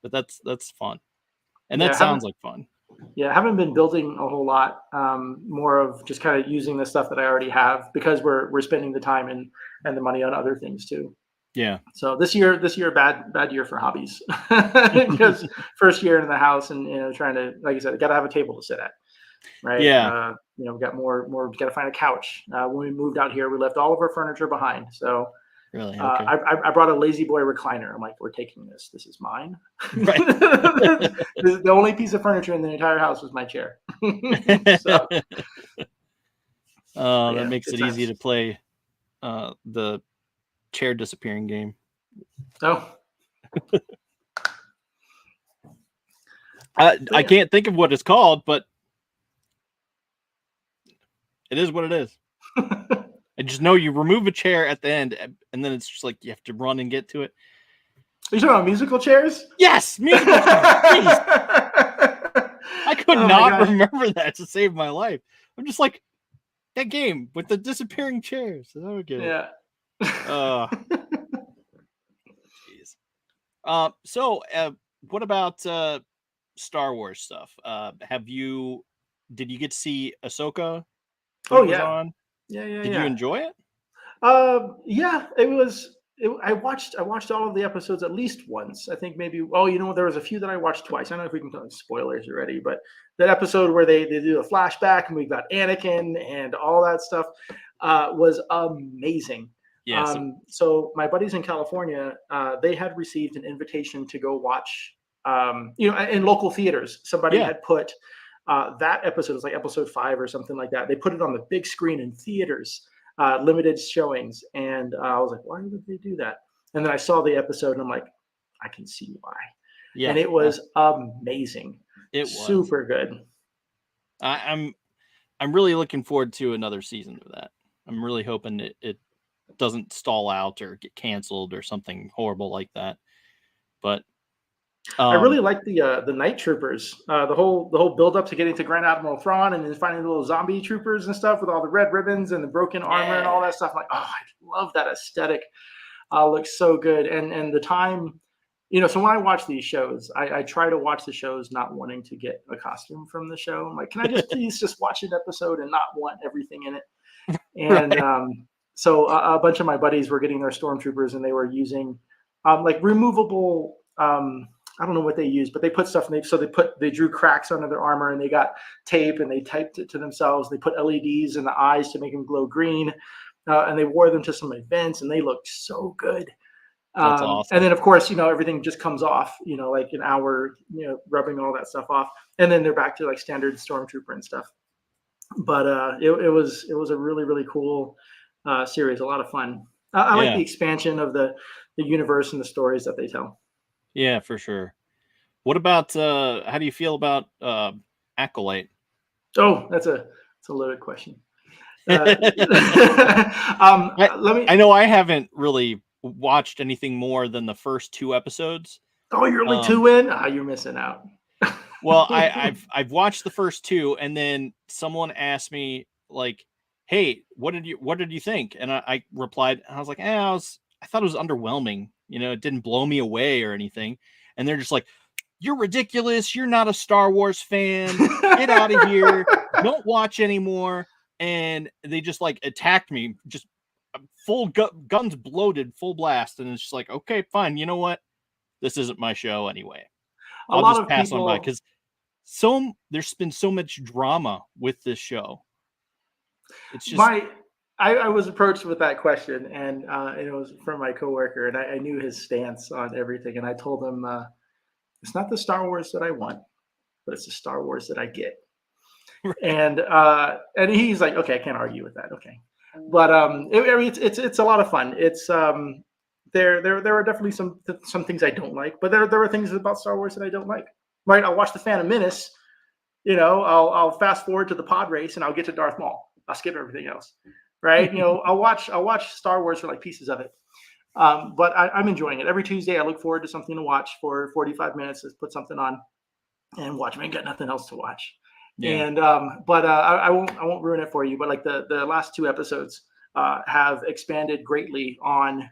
but that's fun. And that sounds like fun. Yeah. I haven't been building a whole lot, more of just kind of using the stuff that I already have because we're spending the time and the money on other things too. Yeah. So this year, bad year for hobbies because first year in the house and, trying to, like I said, got to have a table to sit at. Right. Yeah. We got more, we got to find a couch. When we moved out here, we left all of our furniture behind. So Really? Okay. I brought a lazy boy recliner. I'm like, we're taking this. This is mine. Right. The only piece of furniture in the entire house was my chair. So, That makes it easy to play the chair disappearing game. Oh. I can't think of what it's called, but it is what it is. I just know you remove a chair at the end, and then it's just like you have to run and get to it. Are you talking about musical chairs? Yes, musical chairs. I could not remember that to save my life. I'm just like, that game with the disappearing chairs. Oh, yeah. Jeez. So, what about Star Wars stuff? Did you get to see Ahsoka? Oh yeah. On? Yeah. Did you enjoy it? Yeah, it was. I watched all of the episodes at least once. I think maybe. Oh, there was a few that I watched twice. I don't know if we can tell spoilers already, but that episode where they do a flashback and we got Anakin and all that stuff was amazing. Yeah. So my buddies in California, they had received an invitation to go watch, in local theaters. Somebody had put that episode, it was like episode 5 or something like that. They put it on the big screen in theaters, limited showings. And I was like, why would they do that? And then I saw the episode and I'm like, I can see why. Yeah. And it was amazing. It was super good. I'm really looking forward to another season of that. I'm really hoping it doesn't stall out or get canceled or something horrible like that. But I really like the night troopers. The whole build up to getting to Grand Admiral Thrawn and then finding the little zombie troopers and stuff with all the red ribbons and the broken armor and all that stuff. I'm like, I love that aesthetic. Looks so good. And the time, so when I watch these shows, I try to watch the shows not wanting to get a costume from the show. I'm like, can I just please just watch an episode and not want everything in it? And so a bunch of my buddies were getting their stormtroopers and they were using like removable. I don't know what they used, but they put stuff in they drew cracks under their armor and they got tape and they typed it to themselves. They put LEDs in the eyes to make them glow green, and they wore them to some events and they looked so good. That's awesome. And then of course, everything just comes off, like an hour, rubbing all that stuff off, and then they're back to like standard stormtrooper and stuff. But it was a really, really cool series, a lot of fun. I like the expansion of the universe and the stories that they tell. Yeah, for sure. What about how do you feel about Acolyte? Oh, that's a loaded question. I know I haven't really watched anything more than the first 2 episodes. Oh, you're only 2 in? You're missing out. Well, I've watched the first 2, and then someone asked me like, "Hey, what did you think?" And I replied, and I was like, I thought it was underwhelming. It didn't blow me away or anything. And they're just like, "You're ridiculous. You're not a Star Wars fan. Get out of here. Don't watch anymore." And they just like attacked me, just full guns bloated, full blast. And it's just like, okay, fine. You know what? This isn't my show anyway. I'll just pass on by because there's been so much drama with this show. It's just I was approached with that question, and it was from my coworker, and I knew his stance on everything. And I told him, it's not the Star Wars that I want, but it's the Star Wars that I get. And he's like, okay, I can't argue with that. Okay, but it's a lot of fun. It's there are definitely some things I don't like, but there are things about Star Wars that I don't like. Right, I'll watch the Phantom Menace. I'll fast forward to the pod race, and I'll get to Darth Maul. I'll skip everything else. Right, I'll watch Star Wars for like pieces of it. But I'm enjoying it. Every Tuesday, I look forward to something to watch for 45 minutes. Just put something on and watch. I ain't got nothing else to watch. Yeah. And but I won't ruin it for you. But like the last 2 episodes have expanded greatly on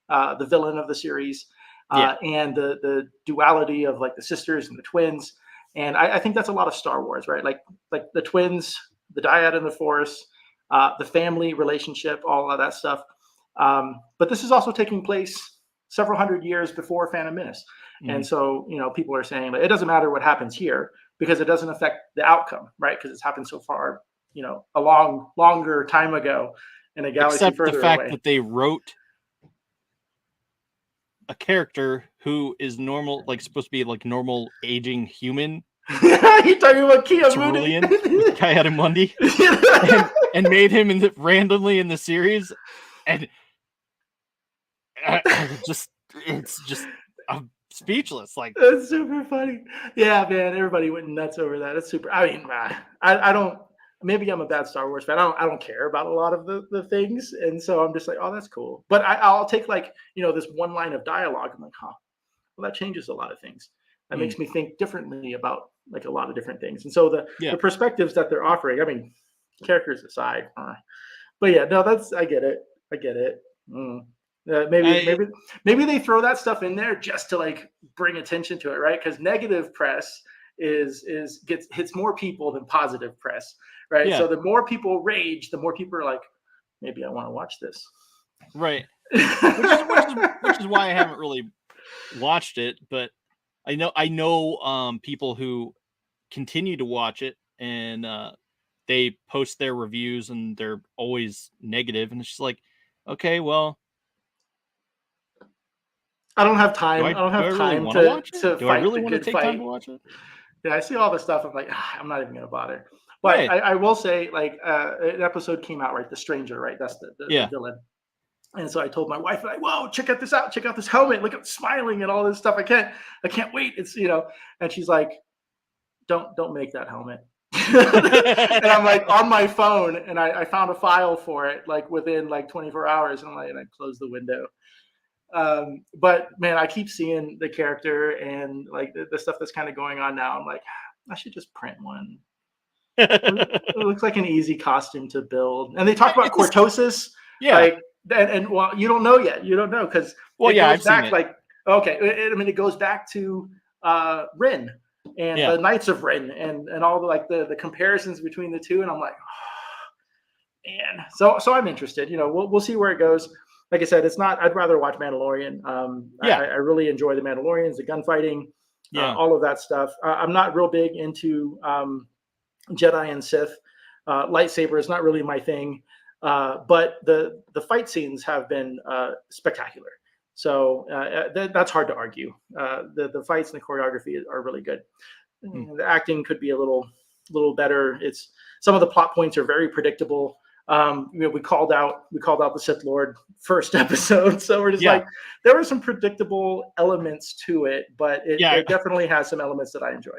the villain of the series and the duality of like the sisters and the twins. And I think that's a lot of Star Wars, right? Like the twins, the dyad and the Force. The family relationship, all of that stuff. But this is also taking place several hundred years before Phantom Menace. Mm-hmm. And so, people are saying that it doesn't matter what happens here because it doesn't affect the outcome, right? Because it's happened so far, a longer time ago in a galaxy Except further the fact away. That they wrote a character who is normal, like supposed to be like normal aging human. You talking about Cerulean with Coyote and made him randomly in the series, and it's just I'm speechless. Like, that's super funny. Yeah, man, everybody went nuts over that. It's super. I mean, I don't. Maybe I'm a bad Star Wars fan. I don't care about a lot of the things, and so I'm just like, oh, that's cool. But I'll take like this one line of dialogue. I'm like, huh, well, that changes a lot of things. That makes me think differently about like a lot of different things. And so the perspectives that they're offering. I mean, characters aside, but yeah, no, I get it. Maybe they throw that stuff in there just to like bring attention to it, right? Because negative press hits more people than positive press, right? So the more people rage, the more people are like, maybe I want to watch this, right? which is why I haven't really watched it, but I know people who continue to watch it, and they post their reviews and they're always negative, and it's just like, okay, well, I don't have time. I don't have time to fight. Do I really want to take time to watch it? Yeah, I see all this stuff. I'm like, I'm not even going to bother. But I will say, like, an episode came out, right? The Stranger, right? That's the villain. And so I told my wife, like, whoa, check out this out. Check out this helmet. Look at smiling and all this stuff. I can't wait. It's, and she's like, don't make that helmet. And I'm like on my phone, and I found a file for it, like within like 24 hours. And I closed the window. But man, I keep seeing the character and like the stuff that's kind of going on now. I'm like, I should just print one. It looks like an easy costume to build. And they talk about cortosis. Yeah. Like, and well, you don't know yet. You don't know because I've seen it. Like, okay, it goes back to Ren and the Knights of Ren and all the comparisons between the two. And I'm like, oh, man. So I'm interested. We'll see where it goes. Like I said, it's not. I'd rather watch Mandalorian. I really enjoy the Mandalorians, the gunfighting, all of that stuff. I'm not real big into Jedi and Sith. Lightsaber is not really my thing. But the fight scenes have been spectacular. So that's hard to argue. The fights and the choreography are really good. The acting could be a little better. It's some of the plot points are very predictable. We called out the Sith Lord first episode, so we're just like, there were some predictable elements to it, but it definitely has some elements that I enjoy.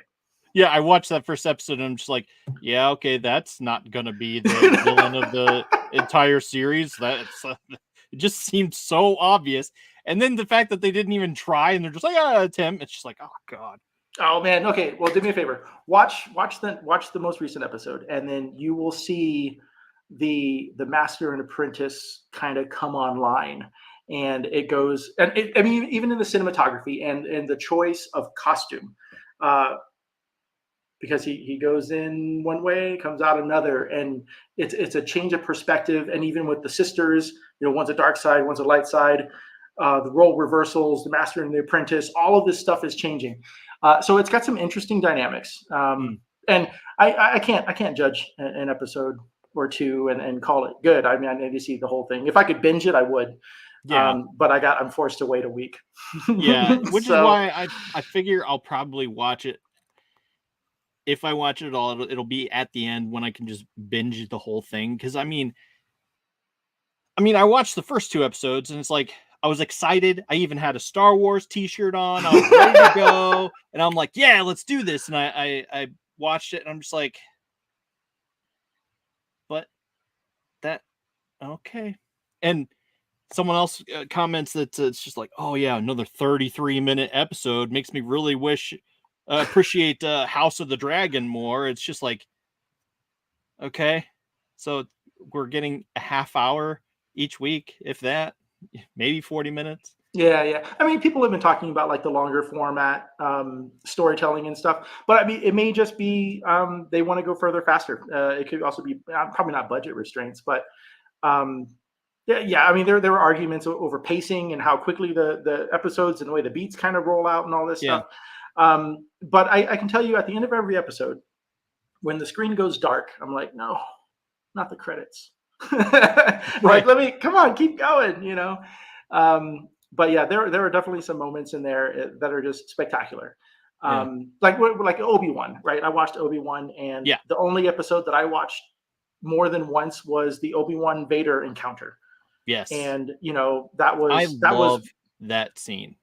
Yeah, I watched that first episode and I'm just like, yeah, okay, that's not gonna be the villain of the entire series. That's it just seemed so obvious. And then the fact that they didn't even try and they're just like, it's him. It's just like, oh god. Oh man. Okay, well, do me a favor. Watch the most recent episode, and then you will see the master and apprentice kind of come online. And it goes, and I mean, even in the cinematography and the choice of costume. Because he goes in one way, comes out another, and it's a change of perspective. And even with the sisters, one's a dark side, one's a light side. The role reversals, the master and the apprentice, all of this stuff is changing. So it's got some interesting dynamics. And I can't judge an episode or two and call it good. I mean, I need to see the whole thing. If I could binge it, I would. Yeah. But I'm forced to wait a week. Yeah, which is why I figure I'll probably watch it. If I watch it at all, it'll be at the end when I can just binge the whole thing. Because I mean, I watched the first 2 episodes and it's like I was excited. I even had a Star Wars T-shirt on. I was ready to go, and I'm like, "Yeah, let's do this." And I watched it, and I'm just like, "But that okay?" And someone else comments that it's just like, "Oh yeah, another 33-minute episode makes me really appreciate House of the Dragon more." It's just like, okay, so we're getting a half hour each week, if that, maybe 40 minutes. Yeah. I mean, people have been talking about like the longer format storytelling and stuff, but I mean, it may just be they want to go further faster. It could also be probably not budget restraints, but yeah. I mean, there were arguments over pacing and how quickly the episodes and the way the beats kind of roll out and all this stuff. But I can tell you at the end of every episode, when the screen goes dark, I'm like, no, not the credits. Right. Come on, keep going, But yeah, there are definitely some moments in there that are just spectacular. Like Obi-Wan, right? I watched Obi-Wan, and the only episode that I watched more than once was the Obi-Wan Vader encounter. Yes. And that was that scene.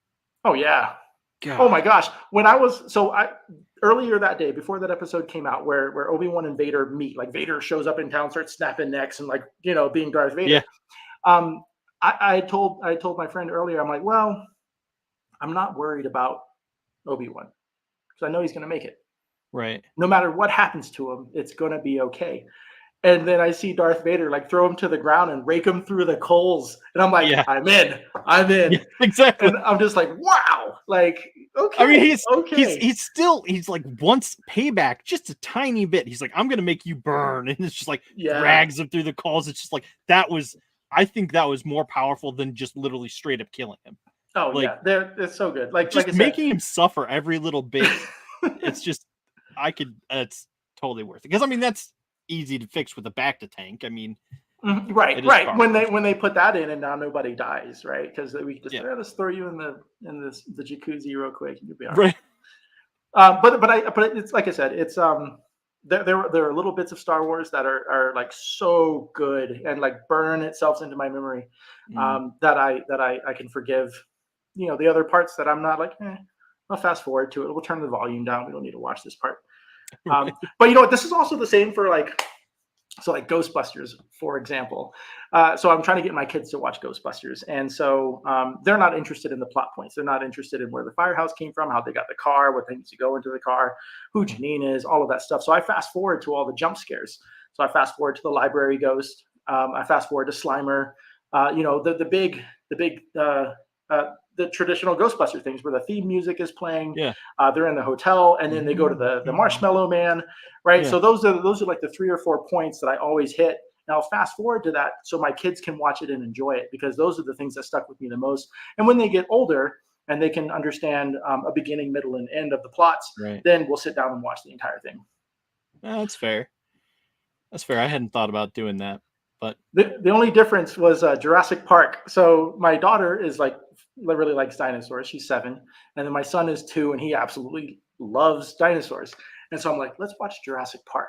Oh yeah. God. Oh my gosh. When earlier that day, before that episode came out, where Obi-Wan and Vader meet, like Vader shows up in town, starts snapping necks and being Darth Vader. Yeah. I told my friend earlier, I'm like, well, I'm not worried about Obi-Wan because I know he's going to make it. Right. No matter what happens to him, it's going to be okay. And then I see Darth Vader throw him to the ground and rake him through the coals, and I'm like, I'm in. Yeah, exactly. And I'm just like, wow, okay. I mean, he's like wants payback just a tiny bit. He's like, I'm gonna make you burn, and it's just drags him through the coals. It's just I think that was more powerful than just literally straight up killing him. Oh yeah, it's so good. Just making him suffer every little bit. It's just, it's totally worth it, because I mean that's easy to fix with a Bacta tank. I mean, right. When they put that in, and now nobody dies, right? Because we just let's throw you in the jacuzzi real quick, and you'll be all right. But it's like I said, it's there are little bits of Star Wars that are so good and burn itself into my memory, that I can forgive. The other parts that I'm not I'll fast forward to it. We'll turn the volume down. We don't need to watch this part. But you know what? This is also the same for Ghostbusters, for example. So I'm trying to get my kids to watch Ghostbusters, and so they're not interested in the plot points. They're not interested in where the firehouse came from, how they got the car, what things to go into the car, who Janine is, all of that stuff. So I fast forward to all the jump scares. So I fast forward to the library ghost. I fast forward to Slimer. The traditional Ghostbuster things where the theme music is playing. Yeah. They're in the hotel, and then they go to the Marshmallow Man, right? Yeah. So those are the 3 or 4 points that I always hit. Now fast forward to that so my kids can watch it and enjoy it, because those are the things that stuck with me the most. And when they get older and they can understand a beginning, middle, and end of the plots, then we'll sit down and watch the entire thing. That's fair. That's fair. I hadn't thought about doing that, but the only difference was Jurassic Park. So my daughter is really likes dinosaurs. She's 7, and then my son is 2, and he absolutely loves dinosaurs. And so I'm like, let's watch Jurassic Park.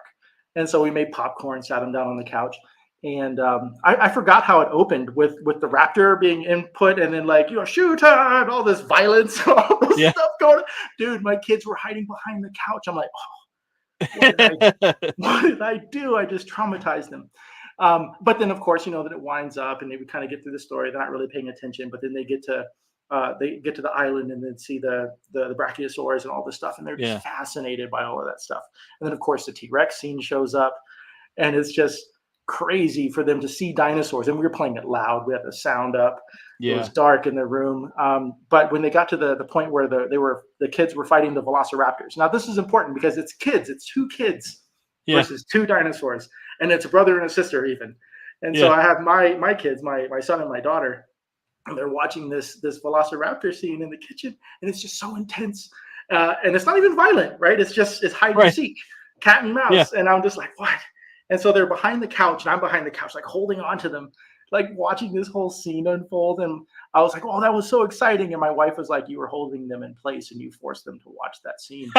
And so we made popcorn, sat him down on the couch, and I forgot how it opened with the raptor being input, and then shoot her, and all this violence, all this stuff going. Dude, my kids were hiding behind the couch. I'm like, what did I do? I just traumatized them. But then, of course, that it winds up, and they would kind of get through the story. They're not really paying attention, but then they get to the island and then see the brachiosaurs and all this stuff, and they're just fascinated by all of that stuff. And then, of course, the T-Rex scene shows up, and it's just crazy for them to see dinosaurs. And we were playing it loud. We had the sound up. Yeah. It was dark in the room. But when they got to the point where the kids were fighting the velociraptors. Now, this is important because it's kids. It's 2 kids versus 2 dinosaurs. And it's a brother and a sister even. And so I have my kids, my son and my daughter, and they're watching this velociraptor scene in the kitchen, and it's just so intense. And it's not even violent, right? It's hide and seek, cat and mouse. Yeah. And I'm just like, what? And so they're behind the couch, and I'm behind the couch, holding on to them, watching this whole scene unfold. And I was like, oh, that was so exciting. And my wife was like, you were holding them in place and you forced them to watch that scene.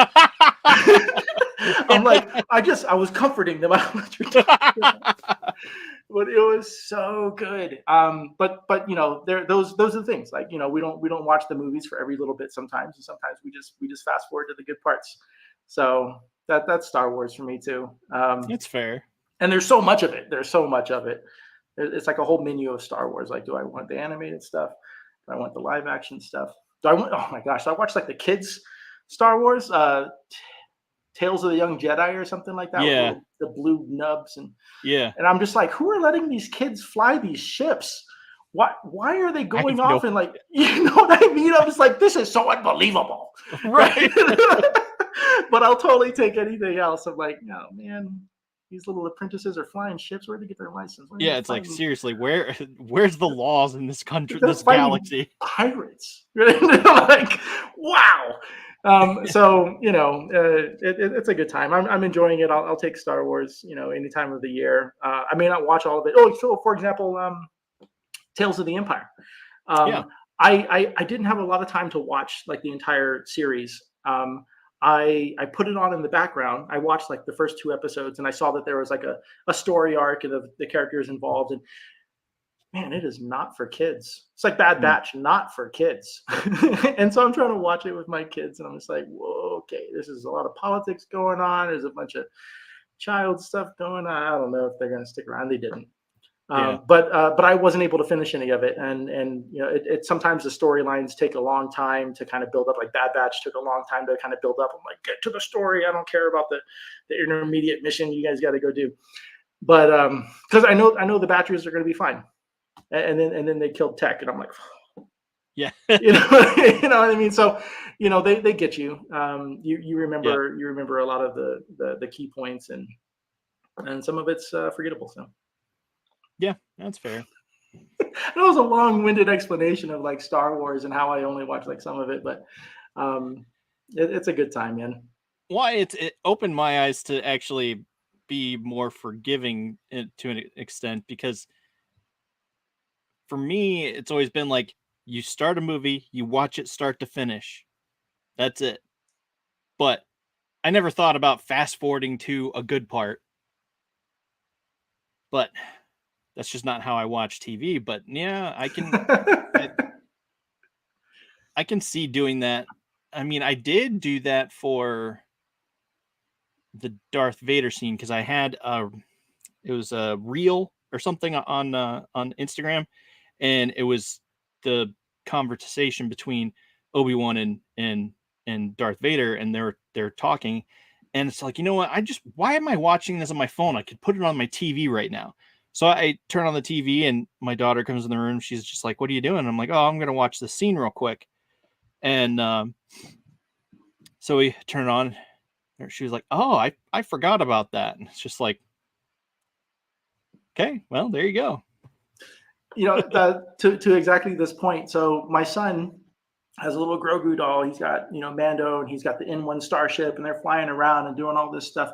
I'm like, I was comforting them. I don't know what you're talking about. But it was so good. But those are the things. We don't watch the movies for every little bit sometimes, and sometimes we just fast forward to the good parts. So that's Star Wars for me too. It's fair. And there's so much of it. It's like a whole menu of Star Wars. Do I want the animated stuff? Do I want the live action stuff? Oh my gosh. So I watched the kids Star Wars, Tales of the Young Jedi or something like that. Yeah. With the blue nubs and I'm just like, who are letting these kids fly these ships? Why are they going off and you know what I mean? I'm just like, this is so unbelievable. Right. But I'll totally take anything else. I'm like, no, man. These little apprentices are flying ships. Where did they get their license? It's seriously, where's the laws in this country, this galaxy? Pirates. Wow. So it's a good time. I'm enjoying it. I'll take Star Wars, any time of the year. I may not watch all of it. Oh, so for example, Tales of the Empire. I didn't have a lot of time to watch like the entire series. I put it on in the background. I watched like the first 2 episodes, and I saw that there was like a story arc and the characters involved. And man, it is not for kids. It's like Bad Batch, not for kids. And so I'm trying to watch it with my kids, and I'm just like, whoa, okay, this is a lot of politics going on. There's a bunch of child stuff going on. I don't know if they're going to stick around. They didn't. But I wasn't able to finish any of it, and you know, it sometimes the storylines take a long time to kind of build up. Like Bad Batch took a long time to kind of build up. I'm like, get to the story. I don't care about the intermediate mission you guys got to go do. But because I know the batteries are going to be fine, and then they killed Tech, and I'm like, yeah, you know, you know what I mean. So you know they get you. You remember a lot of the key points, and some of it's forgettable. So. Yeah, that's fair. That was a long-winded explanation of like Star Wars and how I only watched like some of it, but it's a good time, man. Why it opened my eyes to actually be more forgiving to an extent, because for me, it's always been like, you start a movie, you watch it start to finish. That's it. But I never thought about fast forwarding to a good part. But that's just not how I watch TV. But yeah, I can see doing that. I mean, I did do that for the Darth Vader scene, because I had it was a reel or something on Instagram, and it was the conversation between Obi-Wan and Darth Vader, and they're talking, and it's like, you know what? Why am I watching this on my phone? I could put it on my TV right now. So I turn on the TV, and my daughter comes in the room. She's just like, "What are you doing?" I'm like, "Oh, I'm gonna watch this scene real quick." And so we turn it on. She was like, "Oh, I forgot about that." And it's just like, okay, well, there you go. You know, to exactly this point. So my son has a little Grogu doll. He's got, you know, Mando, and he's got the N1 starship, and they're flying around and doing all this stuff.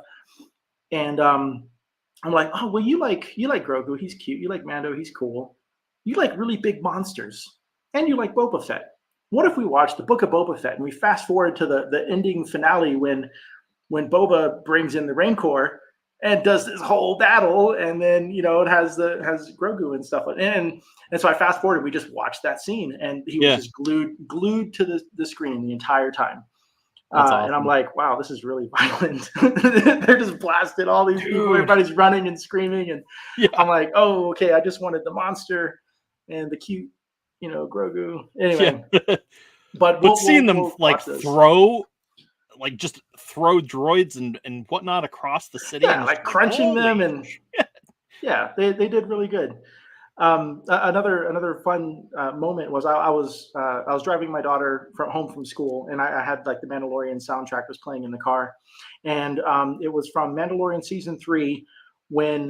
And I'm like, oh, well, you like Grogu, he's cute. You like Mando, he's cool. You like really big monsters, and you like Boba Fett. What if we watch the Book of Boba Fett and we fast forward to the ending finale when Boba brings in the Rancor and does this whole battle, and then, you know, it has Grogu and stuff, and so I fast forwarded. We just watched that scene, and he was just glued to the screen the entire time. Awesome. And I'm like, wow, this is really violent. They're just blasted, all these people, everybody's running and screaming, and I'm like, oh, okay, I just wanted the monster and the cute, you know, Grogu. Anyway, but seeing them like just throw droids and whatnot across the city, and like crunching them, and yeah, they did really good. Another fun moment was I was driving my daughter home from school, and I had like the Mandalorian soundtrack was playing in the car, and it was from Mandalorian season 3 when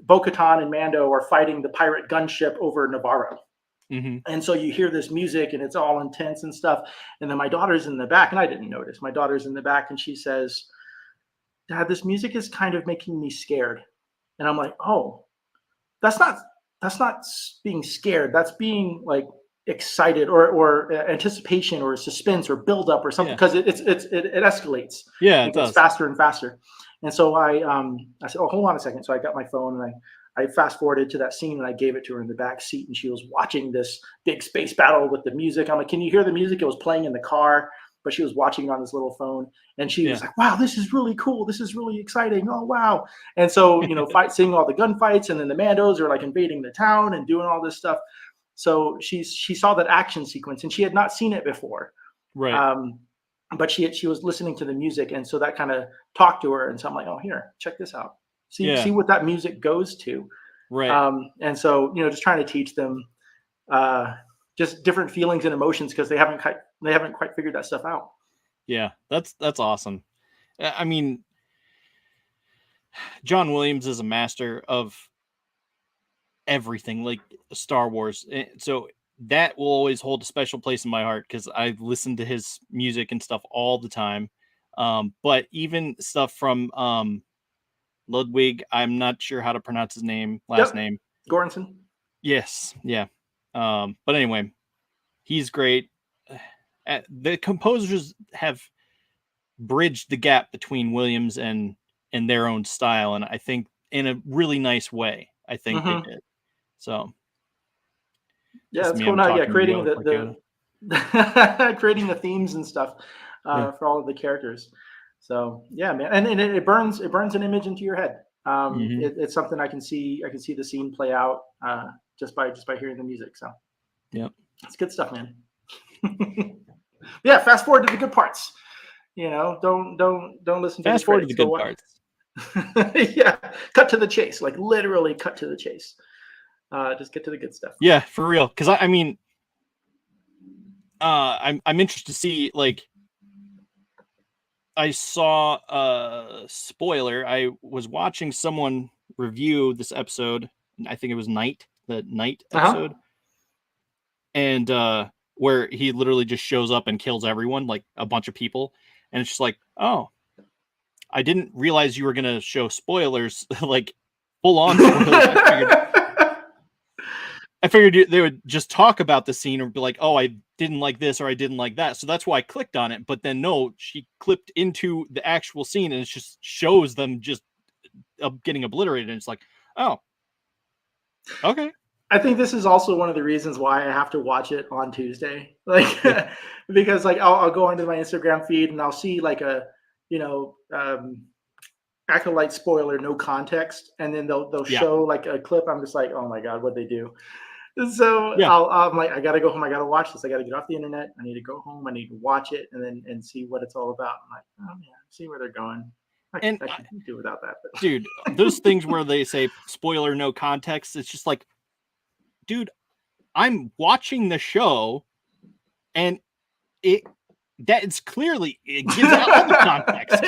Bo-Katan and Mando are fighting the pirate gunship over Navarro. Mm-hmm. And so you hear this music, and it's all intense and stuff. And then my daughter's in the back, and I didn't notice. My daughter's in the back, and she says, "Dad, this music is kind of making me scared." And I'm like, "Oh, that's not being scared. That's being like excited or anticipation or suspense or buildup or something, because it escalates. Yeah, it gets faster and faster." And so I said, "Oh, hold on a second." So I got my phone, and I fast forwarded to that scene, and I gave it to her in the back seat, and she was watching this big space battle with the music. I'm like, "Can you hear the music?" It was playing in the car, but she was watching it on this little phone, and she was like, "Wow, this is really cool. This is really exciting. Oh, wow." And so, you know, seeing all the gunfights, and then the Mandos are like invading the town and doing all this stuff. So she saw that action sequence, and she had not seen it before. Right. But she was listening to the music, and so that kind of talked to her. And so I'm like, "Oh, here, check this out. See what that music goes to." Right. And so, you know, just trying to teach them just different feelings and emotions, because they haven't quite figured that stuff out. Yeah, that's awesome. I mean, John Williams is a master of everything, like Star Wars. So that will always hold a special place in my heart, because I listen to his music and stuff all the time. But even stuff from Ludwig, I'm not sure how to pronounce his last name. Göransson. Yes. Yeah. But anyway, he's great. The composers have bridged the gap between Williams and their own style, and I think in a really nice way. I think they did. So yeah, that's cool. Now, yeah, creating creating the themes and stuff for all of the characters. So yeah, man, and it burns an image into your head. It's something I can see the scene play out just by hearing the music. So yeah, it's good stuff, man. Yeah, fast forward to the good parts. You know, don't listen to fast forward to the good parts. Yeah, cut to the chase, like literally cut to the chase. Just get to the good stuff. Yeah, for real. Because I mean, I'm interested to see, like, I saw a spoiler. I was watching someone review this episode. I think it was the night episode, and where he literally just shows up and kills everyone, like a bunch of people, and it's just like, oh, I didn't realize you were gonna show spoilers, like full on spoilers. I figured they would just talk about the scene or be like, oh, I didn't like this or I didn't like that. So that's why I clicked on it. But then no, she clipped into the actual scene and it just shows them just getting obliterated. And it's like, oh, okay. I think this is also one of the reasons why I have to watch it on Tuesday. Like, because like I'll go into my Instagram feed and I'll see like a, Acolyte spoiler, no context. And then they'll show like a clip. I'm just like, oh my God, what'd they do? So I'm like, I gotta go home. I gotta watch this. I gotta get off the internet. I need to go home. I need to watch it and see what it's all about. I'm like, oh yeah, see where they're going. I can do without that. But. Dude, those things where they say spoiler, no context. It's just like, dude, I'm watching the show, and it gives out all the context.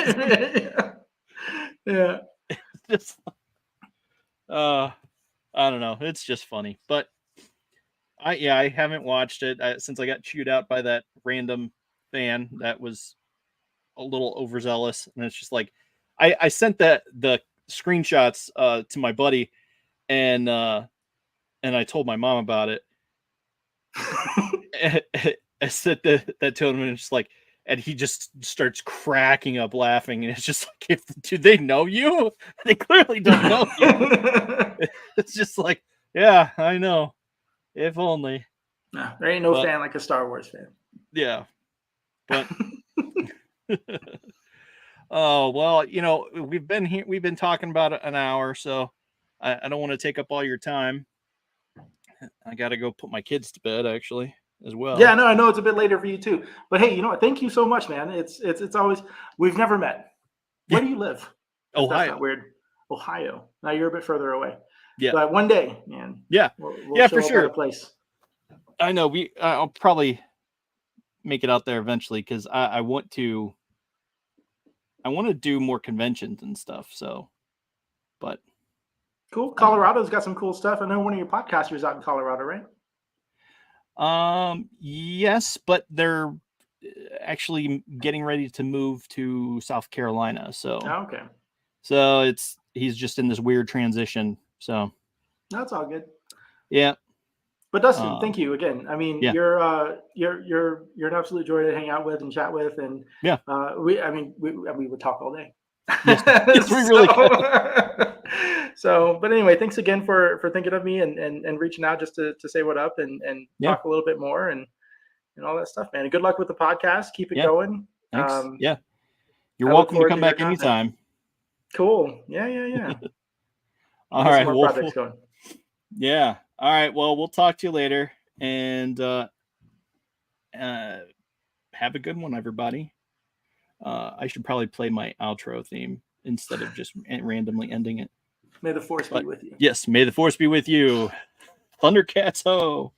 Yeah. It's just, I don't know. It's just funny, but I haven't watched it since I got chewed out by that random fan that was a little overzealous, and it's just like I sent the screenshots to my buddy, and I told my mom about it. I said that to him, and it's just like, and he just starts cracking up laughing, and it's just like, do they know you? They clearly don't know you. It's just like, yeah, I know. If only. No, there ain't no fan like a Star Wars fan. Yeah. But oh, well, we've been talking about an hour, so I don't want to take up all your time. I got to go put my kids to bed, actually, as well. Yeah, no, I know it's a bit later for you too. But hey, you know what? Thank you so much, man. It's always, we've never met. Where do you live? Ohio. That's not weird. Ohio. Now you're a bit further away. Yeah. But one day, man. Yeah. We'll for sure. Place. I know. I'll probably make it out there eventually because I want to do more conventions and stuff. So, but cool. Colorado's got some cool stuff. I know one of your podcasters out in Colorado, right? Yes, but they're actually getting ready to move to South Carolina. So, okay. So he's just in this weird transition. So that's all good. Yeah. But Dustin, thank you again. I mean, you're an absolute joy to hang out with and chat with, and we would talk all day. Yes, we really could. So, but anyway, thanks again for thinking of me and reaching out just to say what up and talk a little bit more and all that stuff, man. And good luck with the podcast. Keep it going. Thanks. You're welcome to come back anytime. Cool. Yeah. All right. Yeah. All right. Well, we'll talk to you later, and have a good one, everybody. I should probably play my outro theme instead of just randomly ending it. May the force be with you. Yes, may the force be with you. Thundercats ho!